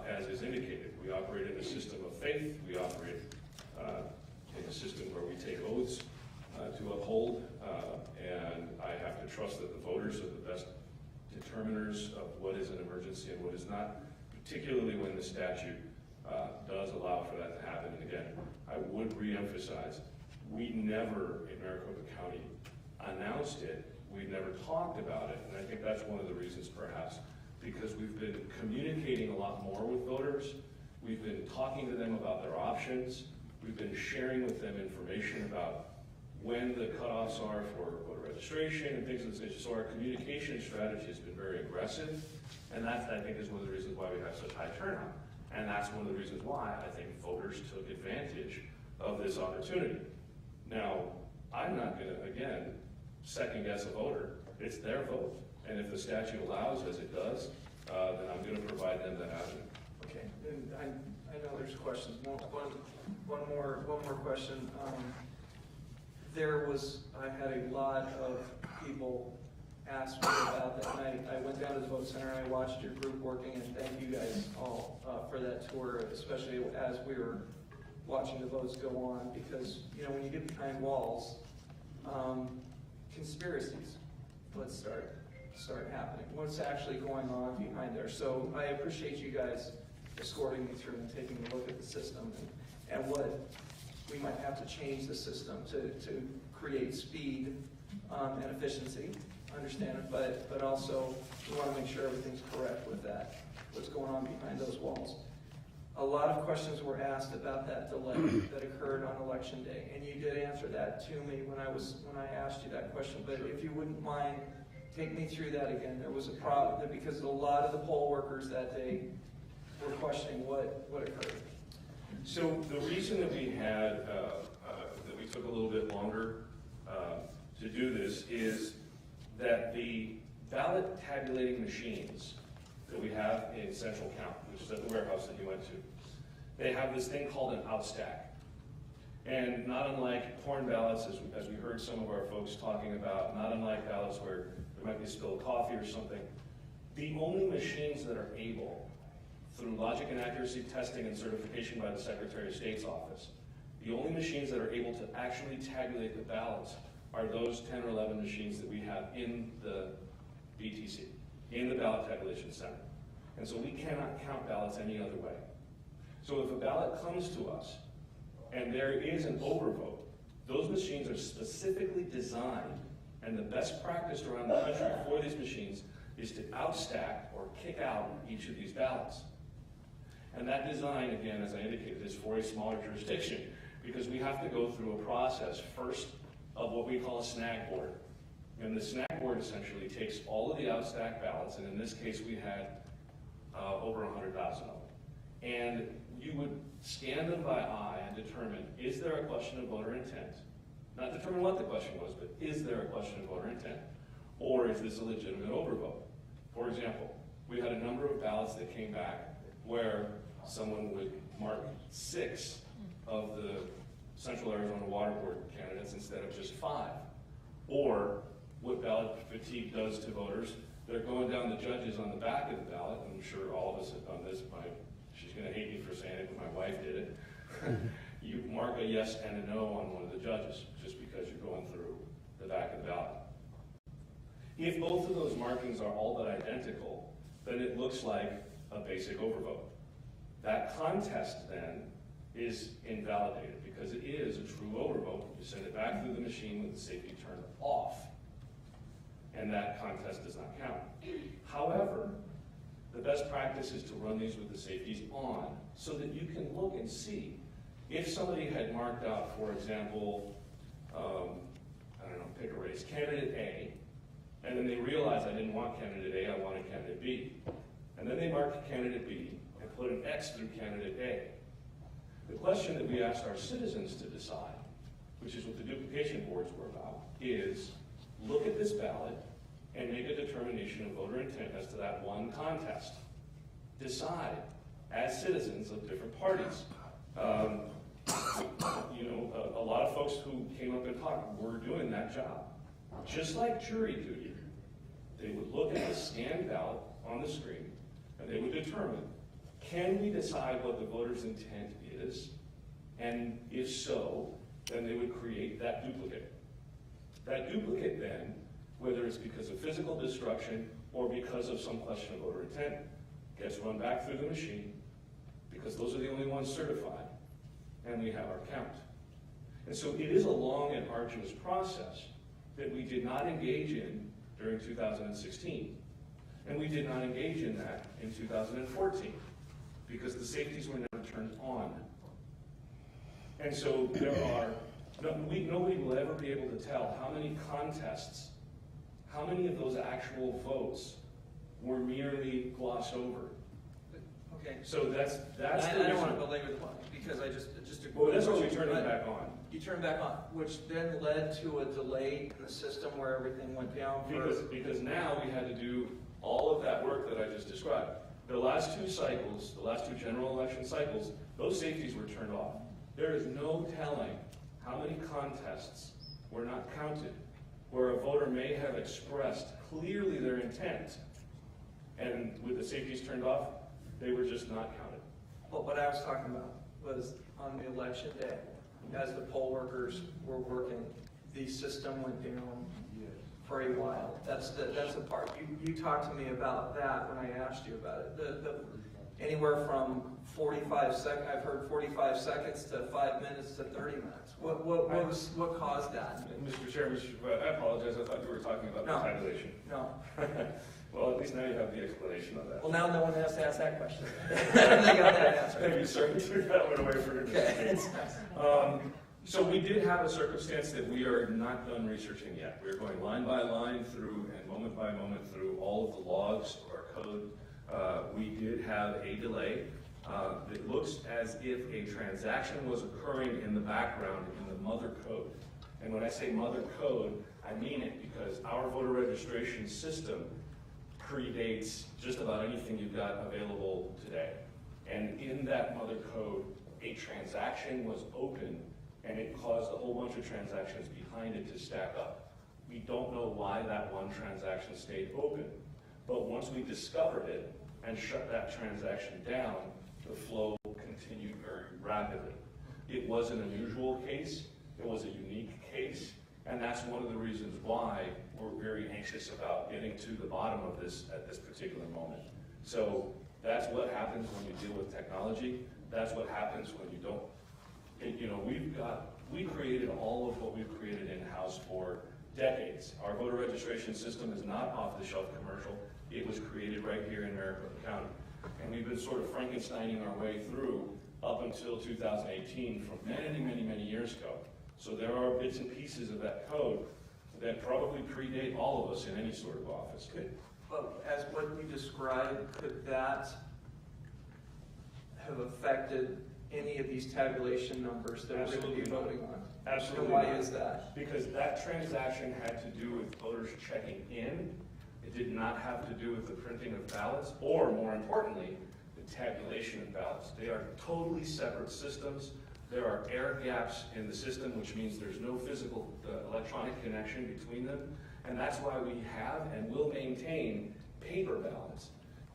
As is indicated, we operate in a system of faith. We operate in a system where we take oaths to uphold. And I have to trust that the voters are the best determiners of what is an emergency and what is not, particularly when the statute does allow for that to happen. And again, I would reemphasize, we never in Maricopa County announced it. We never talked about it. And I think that's one of the reasons perhaps because we've been communicating a lot more with voters. We've been talking to them about their options. We've been sharing with them information about when the cutoffs are for voter registration and things of this nature. So our communication strategy has been very aggressive, and that, I think, is one of the reasons why we have such high turnout. And that's one of the reasons why I think voters took advantage of this opportunity. Now, I'm not gonna, again, second guess a voter. It's their vote. And if the statute allows, as it does, then I'm gonna provide them that avenue. Okay, and I know there's questions. One more question. I had a lot of people ask me about that, and I went down to the vote center and I watched your group working, and thank you guys all for that tour, especially as we were watching the votes go on, because, you know, when you get behind walls, conspiracies, let's start happening. What's actually going on behind there? So I appreciate you guys escorting me through and taking a look at the system and what we might have to change the system to create speed and efficiency. Understand it, but also we want to make sure everything's correct with that, what's going on behind those walls. A lot of questions were asked about that delay that occurred on election day, and you did answer that to me when I asked you that question. But if you wouldn't mind, take me through that again. There was a problem because a lot of the poll workers that day were questioning what occurred. So the reason that we had that we took a little bit longer to do this is that the ballot tabulating machines that we have in Central Count, which is at the warehouse that you went to, they have this thing called an outstack. And not unlike porn ballots, as we heard some of our folks talking about, not unlike ballots where there might be a spill of coffee or something, the only machines that are able, through logic and accuracy testing and certification by the Secretary of State's office, the only machines that are able to actually tabulate the ballots are those 10 or 11 machines that we have in the BTC, in the ballot tabulation center. And so we cannot count ballots any other way. So if a ballot comes to us and there is an overvote, those machines are specifically designed, and the best practice around the country for these machines is to outstack or kick out each of these ballots. And that design, again, as I indicated, is for a smaller jurisdiction, because we have to go through a process first of what we call a snag board. And the snag board essentially takes all of the outstacked ballots, and in this case we had over 100,000 of them. And you would scan them by eye and determine, is there a question of voter intent? Not determine what the question was, but is there a question of voter intent? Or is this a legitimate overvote? For example, we had a number of ballots that came back where someone would mark 6 of the Central Arizona Water Board candidates instead of just 5. Or what ballot fatigue does to voters, they're going down the judges on the back of the ballot. I'm sure all of us have done this. She's going to hate me for saying it, but my wife did it. You mark a yes and a no on one of the judges just because you're going through the back of the ballot. If both of those markings are all but identical, then it looks like a basic overvote. That contest then is invalidated because it is a true overvote. You send it back through the machine with the safety turned off, and that contest does not count. However, the best practice is to run these with the safeties on so that you can look and see. If somebody had marked out, for example, I don't know, pick a race, candidate A, and then they realized I didn't want candidate A, I wanted candidate B. And then they marked candidate B and put an X through candidate A. The question that we asked our citizens to decide, which is what the duplication boards were about, is look at this ballot and make a determination of voter intent as to that one contest. Decide as citizens of different parties. A lot of folks who came up and talked were doing that job. Just like jury duty, they would look at the scanned ballot on the screen and they would determine, can we decide what the voter's intent is? And if so, then they would create that duplicate. That duplicate then, whether it's because of physical destruction or because of some question of voter intent, gets run back through the machine because those are the only ones certified, and we have our count. And so it is a long and arduous process that we did not engage in during 2016. And we did not engage in that in 2014 because the safeties were never turned on. And so nobody will ever be able to tell how many contests, how many of those actual votes were merely glossed over. Okay. So that's I don't want to belabor the point, because well, that's what we turned it back on. You turned back on, which then led to a delay in the system where everything went down. Because now we had to do all of that work that I just described. The last two cycles, the last two general election cycles, those safeties were turned off. There is no telling how many contests were not counted, where a voter may have expressed clearly their intent, and with the safeties turned off, they were just not counted. But what I was talking about was on the election day, as the poll workers were working, the system went down for a while. That's the part. You talked to me about that when I asked you about it. Anywhere from 45 seconds, I've heard 45 seconds to 5 minutes to 30 minutes. What caused that? Mr. Chairman, I apologize. I thought you were talking about the tabulation. No. Well, at least now you have the explanation of that. Well, now no one has to ask that question. They got that answer. Thank you, sir. Threw that one away for you. So we did have a circumstance that we are not done researching yet. We're going line by line through and moment by moment through all of the logs of our code. We did have a delay. It looks as if a transaction was occurring in the background in the mother code. And when I say mother code, I mean it because our voter registration system predates just about anything you've got available today. And in that mother code, a transaction was open and it caused a whole bunch of transactions behind it to stack up. We don't know why that one transaction stayed open, but once we discovered it and shut that transaction down, the flow continued very rapidly. It was an unusual case, it was a unique case, and that's one of the reasons why we're very anxious about getting to the bottom of this at this particular moment. So that's what happens when you deal with technology. That's what happens when you don't. We created all of what we've created in-house for decades. Our voter registration system is not off-the-shelf commercial. It was created right here in Maricopa County. And we've been sort of Frankensteining our way through up until 2018 from many, many, many years ago. So there are bits and pieces of that code that probably predate all of us in any sort of office. But as what you described, could that have affected any of these tabulation numbers that we're going to be voting on? Absolutely. And why is that? Because that transaction had to do with voters checking in. It did not have to do with the printing of ballots, or more importantly, the tabulation of ballots. They are totally separate systems. There are air gaps in the system, which means there's no physical electronic connection between them. And that's why we have and will maintain paper ballots.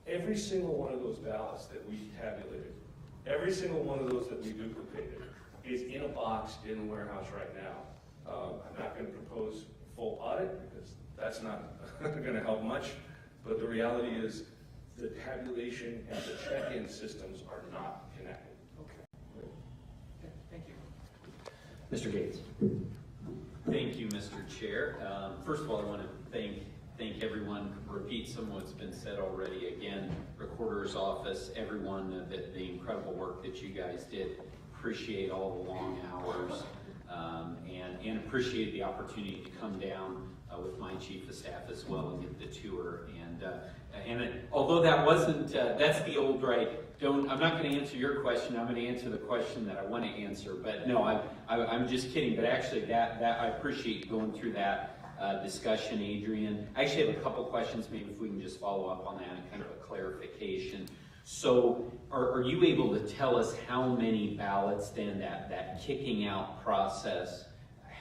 Every single one of those ballots that we tabulated, every single one of those that we duplicated is in a box in the warehouse right now. I'm not going to propose full audit because that's not going to help much, but the reality is the tabulation and the check-in systems are not connected. Okay. Thank you. Mr. Gates. Thank you, Mr. Chair. First of all, I want to thank everyone, repeat some of what's been said already. Again, Recorder's Office, everyone, the incredible work that you guys did. Appreciate all the long hours and appreciate the opportunity to come down with my chief of staff as well and get the tour. And although that wasn't, that's the old right. I'm not going to answer your question. I'm going to answer the question that I want to answer. But no, I'm just kidding. But actually, that I appreciate going through that discussion, Adrian. I actually have a couple questions. Maybe if we can just follow up on that and kind of a clarification. So, are you able to tell us how many ballots then that kicking out process?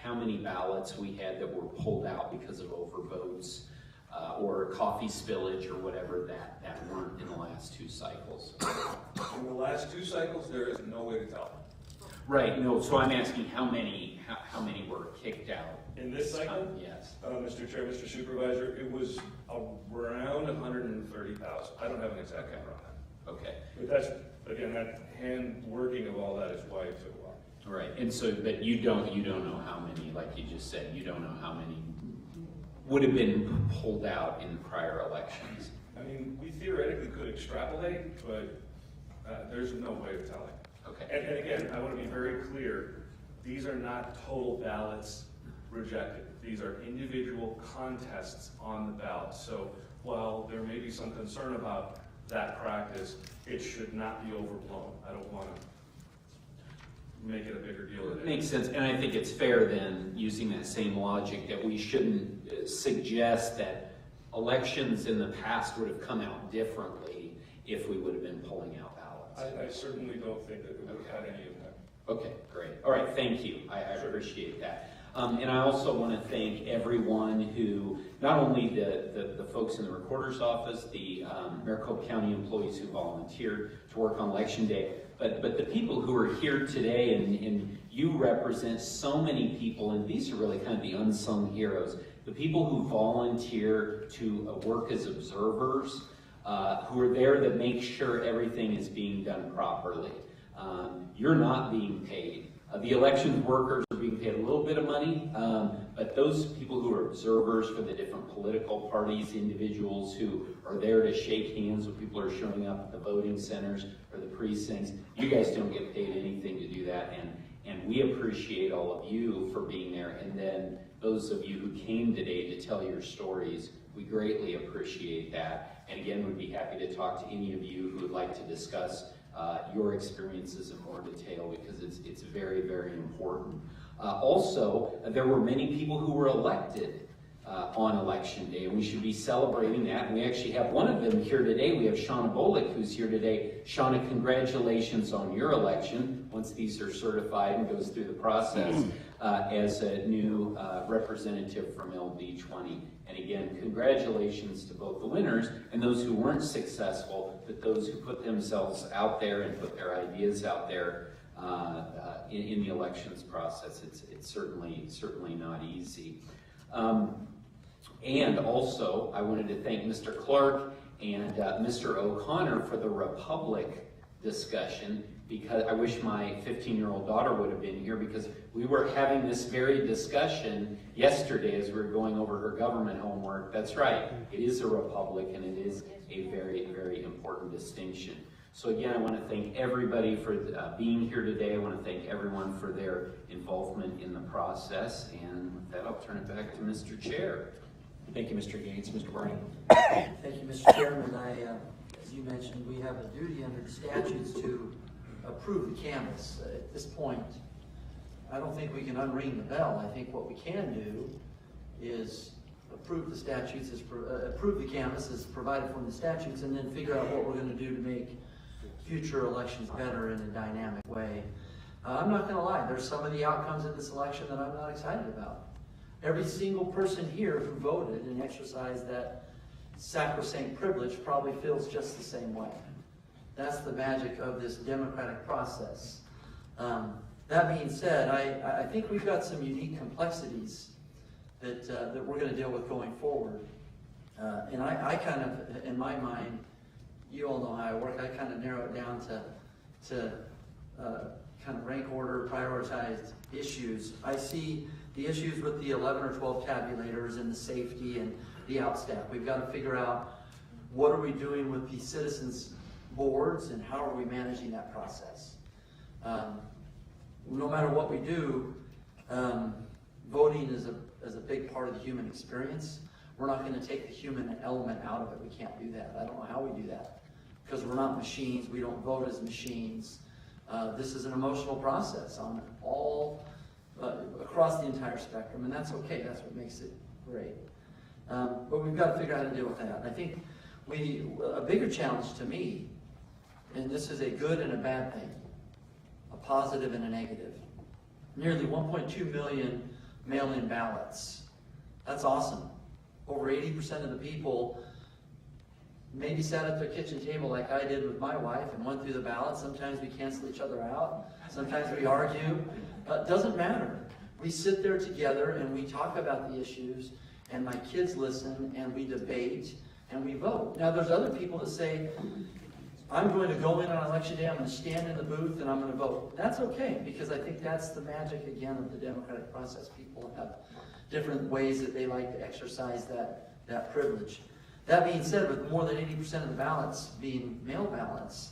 How many ballots we had that were pulled out because of overvotes or coffee spillage or whatever that weren't in the last two cycles? In the last two cycles, there is no way to tell. Right. No. So I'm asking how many were kicked out in this cycle? Yes. Mr. Chair, Mr. Supervisor, it was around 130,000. I don't have an exact number on that. Okay. But that's, again, that hand working of all that is why it took a while. Right. And so, but you don't know how many, like you just said, you don't know how many would have been pulled out in prior elections. mean, we theoretically could extrapolate, but there's no way of telling. Okay. And again, I want to be very clear, these are not total ballots rejected. These are individual contests on the ballot. So while there may be some concern about that practice, it should not be overblown. I don't want to make it a bigger deal than it Makes sense, and I think it's fair then, using that same logic, that we shouldn't suggest that elections in the past would have come out differently if we would have been pulling out ballots. I certainly don't think that it would have had any impact. Okay, great. All right, thank you. I appreciate that. And I also want to thank everyone who, not only the folks in the recorder's office, the Maricopa County employees who volunteered to work on Election Day, but the people who are here today, and you represent so many people, and these are really kind of the unsung heroes, the people who volunteer to work as observers, who are there to make sure everything is being done properly. You're not being paid. The elections workers are being paid a little bit of money, but those people who are observers for the different political parties, individuals who are there to shake hands when people are showing up at the voting centers or the precincts, you guys don't get paid anything to do that, and we appreciate all of you for being there. And then those of you who came today to tell your stories, we greatly appreciate that. And again, we'd be happy to talk to any of you who would like to discuss your experiences in more detail, because it's very, very important. Also, there were many people who were elected on Election Day, and we should be celebrating that. And we actually have one of them here today. We have Shauna Bolick, who's here today. Shauna, congratulations on your election, once these are certified and goes through the process, as a new representative from LD20. And again, congratulations to both the winners and those who weren't successful, but those who put themselves out there and put their ideas out there in the elections process. It's certainly not easy. And also, I wanted to thank Mr. Clark and Mr. O'Connor for the Republic discussion, because I wish my 15-year-old daughter would have been here, because we were having this very discussion yesterday as we were going over her government homework. That's right, it is a republic, and it is a very, very important distinction. So again, I want to thank everybody for being here today. I want to thank everyone for their involvement in the process. And with that, I'll turn it back to Mr. Chair. Thank you, Mr. Gaines. Mr. Barney. Thank you, Mr. Chairman. As you mentioned, we have a duty under the statutes to approve the canvass. At this point, I don't think we can unring the bell. I think what we can do is approve the statutes, approve the canvass as provided for in the statutes, and then figure out what we're going to do to make future elections better in a dynamic way. I'm not going to lie, there's some of the outcomes of this election that I'm not excited about. Every single person here who voted and exercised that sacrosanct privilege probably feels just the same way. That's the magic of this democratic process. That being said, I think we've got some unique complexities that we're going to deal with going forward. And I kind of, in my mind, you all know how I work, I kind of narrow it down to kind of rank order, prioritized issues. I see the issues with the 11 or 12 tabulators and the safety and the outstaff. We've got to figure out what are we doing with the citizens boards and how are we managing that process. No matter what we do, voting is a big part of the human experience. We're not going to take the human element out of it. We can't do that. I don't know how we do that, because we're not machines. We don't vote as machines. This is an emotional process on all across the entire spectrum, and that's okay. That's what makes it great. But we've got to figure out how to deal with that. I think a bigger challenge to me, and this is a good and a bad thing, a positive and a negative. Nearly 1.2 million mail-in ballots. That's awesome. Over 80% of the people maybe sat at their kitchen table like I did with my wife and went through the ballot. Sometimes we cancel each other out. Sometimes we argue. It doesn't matter. We sit there together and we talk about the issues, and my kids listen, and we debate, and we vote. Now, there's other people that say, I'm going to go in on election day, I'm going to stand in the booth, and I'm going to vote. That's okay, because I think that's the magic, again, of the democratic process. People have different ways that they like to exercise that privilege. That being said, with more than 80% of the ballots being mail ballots,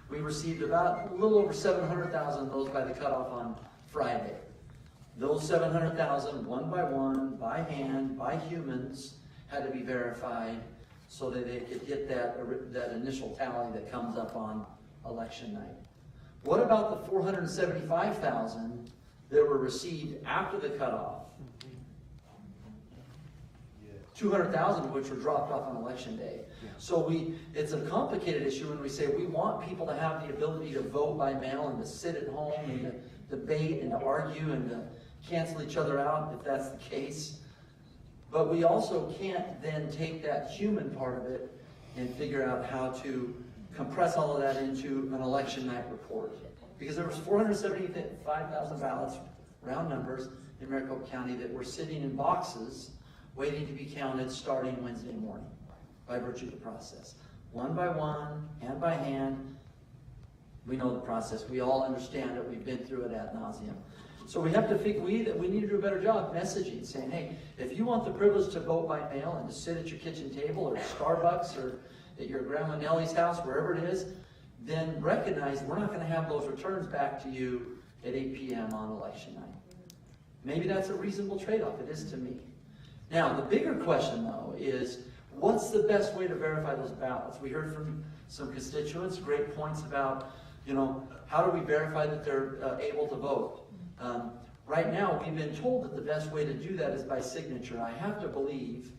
we received about a little over 700,000 of those by the cutoff on Friday. Those 700,000, one by hand, by humans, had to be verified so that they could get that initial tally that comes up on election night. What about the 475,000 that were received after the cutoff? 200,000 of which were dropped off on election day. So it's a complicated issue when we say we want people to have the ability to vote by mail and to sit at home and to debate and to argue and to cancel each other out if that's the case. But we also can't then take that human part of it and figure out how to compress all of that into an election night report. Because there was 475,000 ballots, round numbers, in Maricopa County that were sitting in boxes waiting to be counted starting Wednesday morning by virtue of the process. One by one, hand by hand. We know the process. We all understand it. We've been through it ad nauseum. So we have to think that we need to do a better job messaging, saying, hey, if you want the privilege to vote by mail and to sit at your kitchen table or Starbucks or at your Grandma Nellie's house, wherever it is, then recognize we're not going to have those returns back to you at 8 p.m. on election night. Maybe that's a reasonable trade-off. It is to me. Now, the bigger question, though, is what's the best way to verify those ballots? We heard from some constituents great points about, how do we verify that they're able to vote? Right now, we've been told that the best way to do that is by signature. I have to believe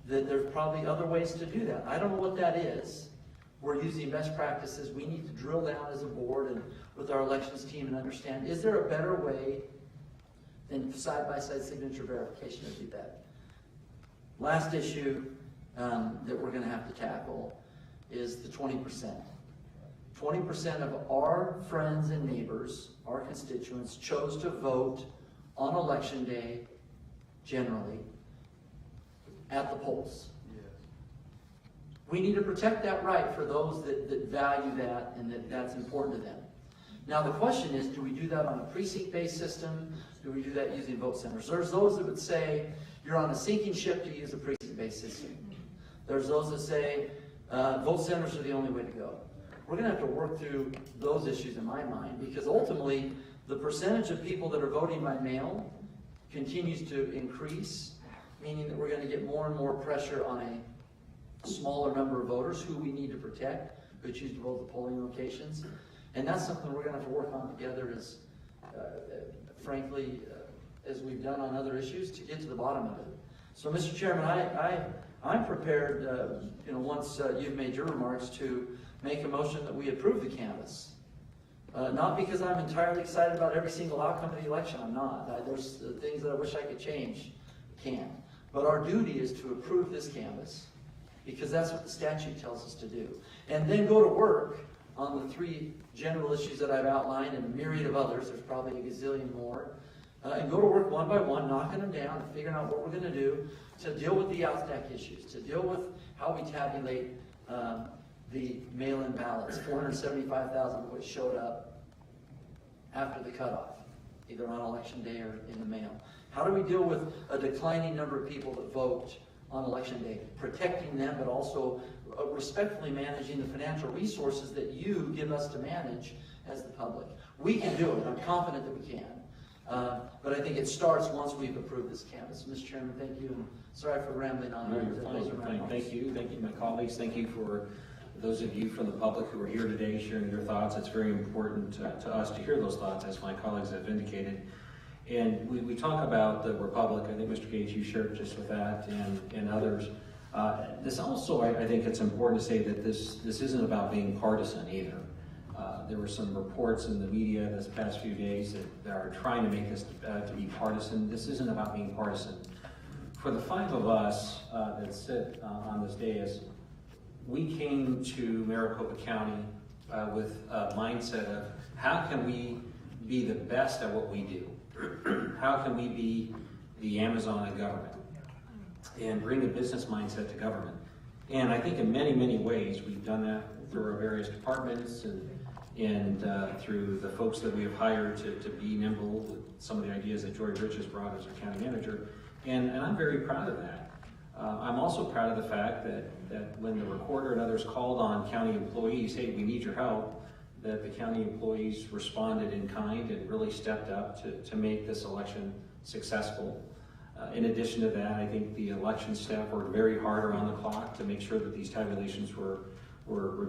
that there's probably other ways to do that. I don't know what that is. We're using best practices. We need to drill down as a board and with our elections team and understand, is there a better way than side-by-side signature verification to do that? Last issue that we're going to have to tackle is the 20%. 20% of our friends and neighbors, our constituents, chose to vote on election day, generally, at the polls. We need to protect that right for those that value that and that's important to them. Now the question is, do we do that on a precinct-based system? Do we do that using vote centers? There's those that would say, you're on a sinking ship to use a precinct-based system. There's those that say, vote centers are the only way to go. We're going to have to work through those issues in my mind, because ultimately, the percentage of people that are voting by mail continues to increase, meaning that we're going to get more and more pressure on a smaller number of voters who we need to protect, who choose to vote at the polling locations. And that's something we're going to have to work on together as, frankly, as we've done on other issues, to get to the bottom of it. So, Mr. Chairman, I'm prepared, once you've made your remarks, to make a motion that we approve the canvass. Not because I'm entirely excited about every single outcome of the election. I'm not. There's things that I wish I could change. I can't. But our duty is to approve this canvass, because that's what the statute tells us to do. And then go to work on the 3 general issues that I've outlined and a myriad of others. There's probably a gazillion more. And go to work one by one, knocking them down and figuring out what we're going to do to deal with the outstack issues, to deal with how we tabulate the mail-in ballots, 475,000 of which showed up after the cutoff, either on election day or in the mail. How do we deal with a declining number of people that vote on election day, protecting them, but also respectfully managing the financial resources that you give us to manage as the public? We can do it. I'm confident that we can. But I think it starts once we've approved this canvass. Mr. Chairman, thank you. And sorry for rambling on. No, you're fine. Thank you. Thank you, my colleagues. Thank you for those of you from the public who are here today sharing your thoughts. It's very important to us to hear those thoughts, as my colleagues have indicated. And we talk about the Republic. I think, Mr. Gates, you shared just with that and others. This also, I think it's important to say that this isn't about being partisan either. There were some reports in the media this past few days that are trying to make this to be partisan. This isn't about being partisan. For the 5 of us that sit on this dais, we came to Maricopa County with a mindset of how can we be the best at what we do? How can we be the Amazon of government and bring a business mindset to government? And I think in many, many ways we've done that through our various departments and through the folks that we have hired to be nimble with some of the ideas that George Rich has brought as our county manager. And I'm very proud of that. I'm also proud of the fact that when the recorder and others called on county employees, hey, we need your help, that the county employees responded in kind and really stepped up to make this election successful. In addition to that, I think the election staff worked very hard around the clock to make sure that these tabulations were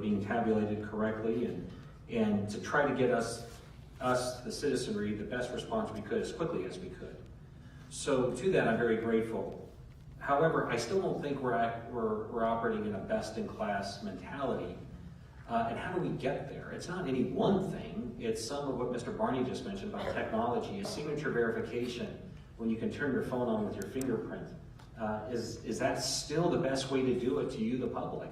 being tabulated correctly and to try to get us, the citizenry, the best response we could as quickly as we could. So to that, I'm very grateful. However, I still don't think we're operating in a best-in-class mentality. And how do we get there? It's not any one thing. It's some of what Mr. Barney just mentioned about technology, is signature verification. When you can turn your phone on with your fingerprint, is that still the best way to do it to you, the public?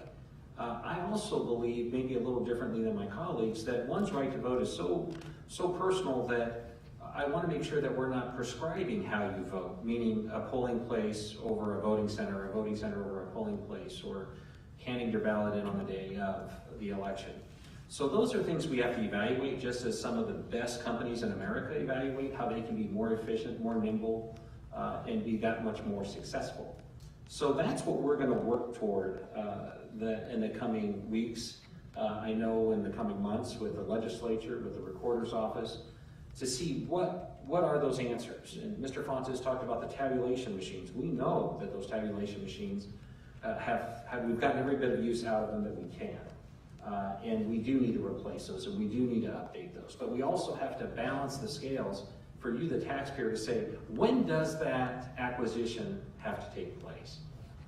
I also believe, maybe a little differently than my colleagues, that one's right to vote is so personal that I want to make sure that we're not prescribing how you vote, meaning a polling place over a voting center over a polling place, or handing your ballot in on the day of the election. So those are things we have to evaluate, just as some of the best companies in America evaluate how they can be more efficient, more nimble, and be that much more successful. So that's what we're going to work toward in the coming weeks. I know in the coming months with the legislature, with the recorder's office, to see what are those answers. And Mr. Fontes talked about the tabulation machines. We know that those tabulation machines we've gotten every bit of use out of them that we can. And we do need to replace those, and we do need to update those. But we also have to balance the scales for you, the taxpayer, to say, when does that acquisition have to take place?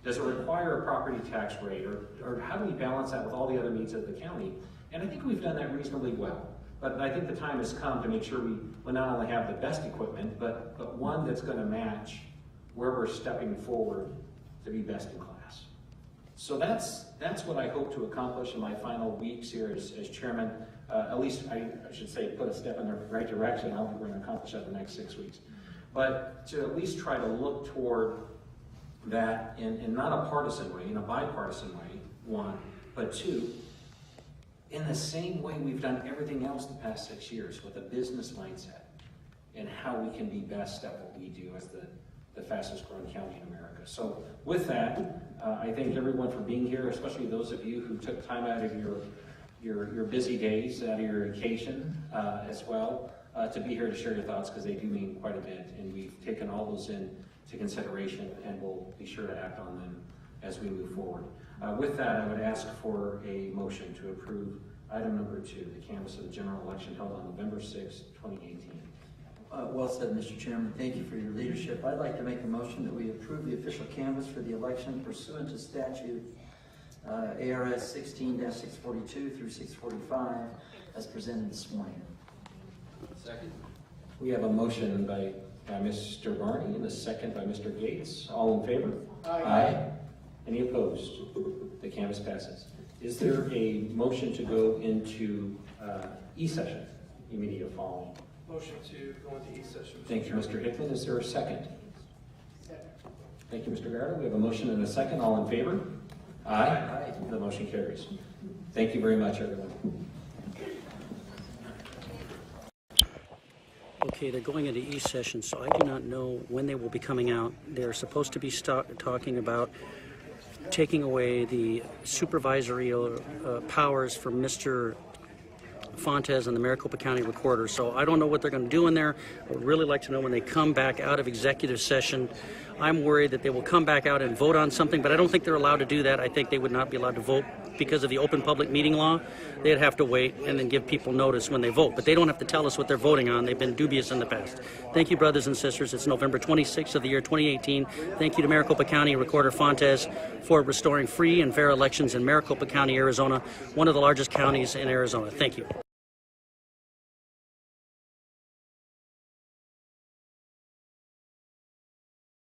Does it require a property tax rate, or how do we balance that with all the other needs of the county? And I think we've done that reasonably well. But I think the time has come to make sure we not only have the best equipment, but one that's going to match where we're stepping forward to be best in class. So that's what I hope to accomplish in my final weeks here as chairman. At least I should say put a step in the right direction. I don't think we're going to accomplish that in the next 6 weeks. But to at least try to look toward that in not a partisan way, in a bipartisan way, one, but two, in the same way we've done everything else the past 6 years, with a business mindset and how we can be best at what we do as the fastest growing county in America. So with that, I thank everyone for being here, especially those of you who took time out of your busy days, out of your vacation as well, to be here to share your thoughts, because they do mean quite a bit, and we've taken all those into consideration, and we'll be sure to act on them as we move forward. With that, I would ask for a motion to approve item number 2, the canvass of the general election held on November 6, 2018. Well said, Mr. Chairman. Thank you for your leadership. I'd like to make a motion that we approve the official canvass for the election pursuant to statute ARS 16-642 through 645 as presented this morning. Second. We have a motion by Mr. Barney and a second by Mr. Gates. All in favor? Aye. Any opposed? The canvass passes. Is there a motion to go into e-session immediately following? Motion to go into e-session. Thank you, Mr. Hickman. Is there a second? Second. Thank you, Mr. Garda. We have a motion and a second. All in favor? Aye. Aye. The motion carries. Thank you very much, everyone. Okay, they're going into e-session, so I do not know when they will be coming out. They're supposed to be talking about taking away the supervisory powers from Mr. Fontes and the Maricopa County Recorder. So I don't know what they're going to do in there. I would really like to know when they come back out of executive session. I'm worried that they will come back out and vote on something, but I don't think they're allowed to do that. I think they would not be allowed to vote because of the open public meeting law. They'd have to wait and then give people notice when they vote, but they don't have to tell us what they're voting on. They've been dubious in the past. Thank you, brothers and sisters. It's November 26th of the year 2018. Thank you to Maricopa County Recorder Fontes for restoring free and fair elections in Maricopa County, Arizona, one of the largest counties in Arizona. Thank you.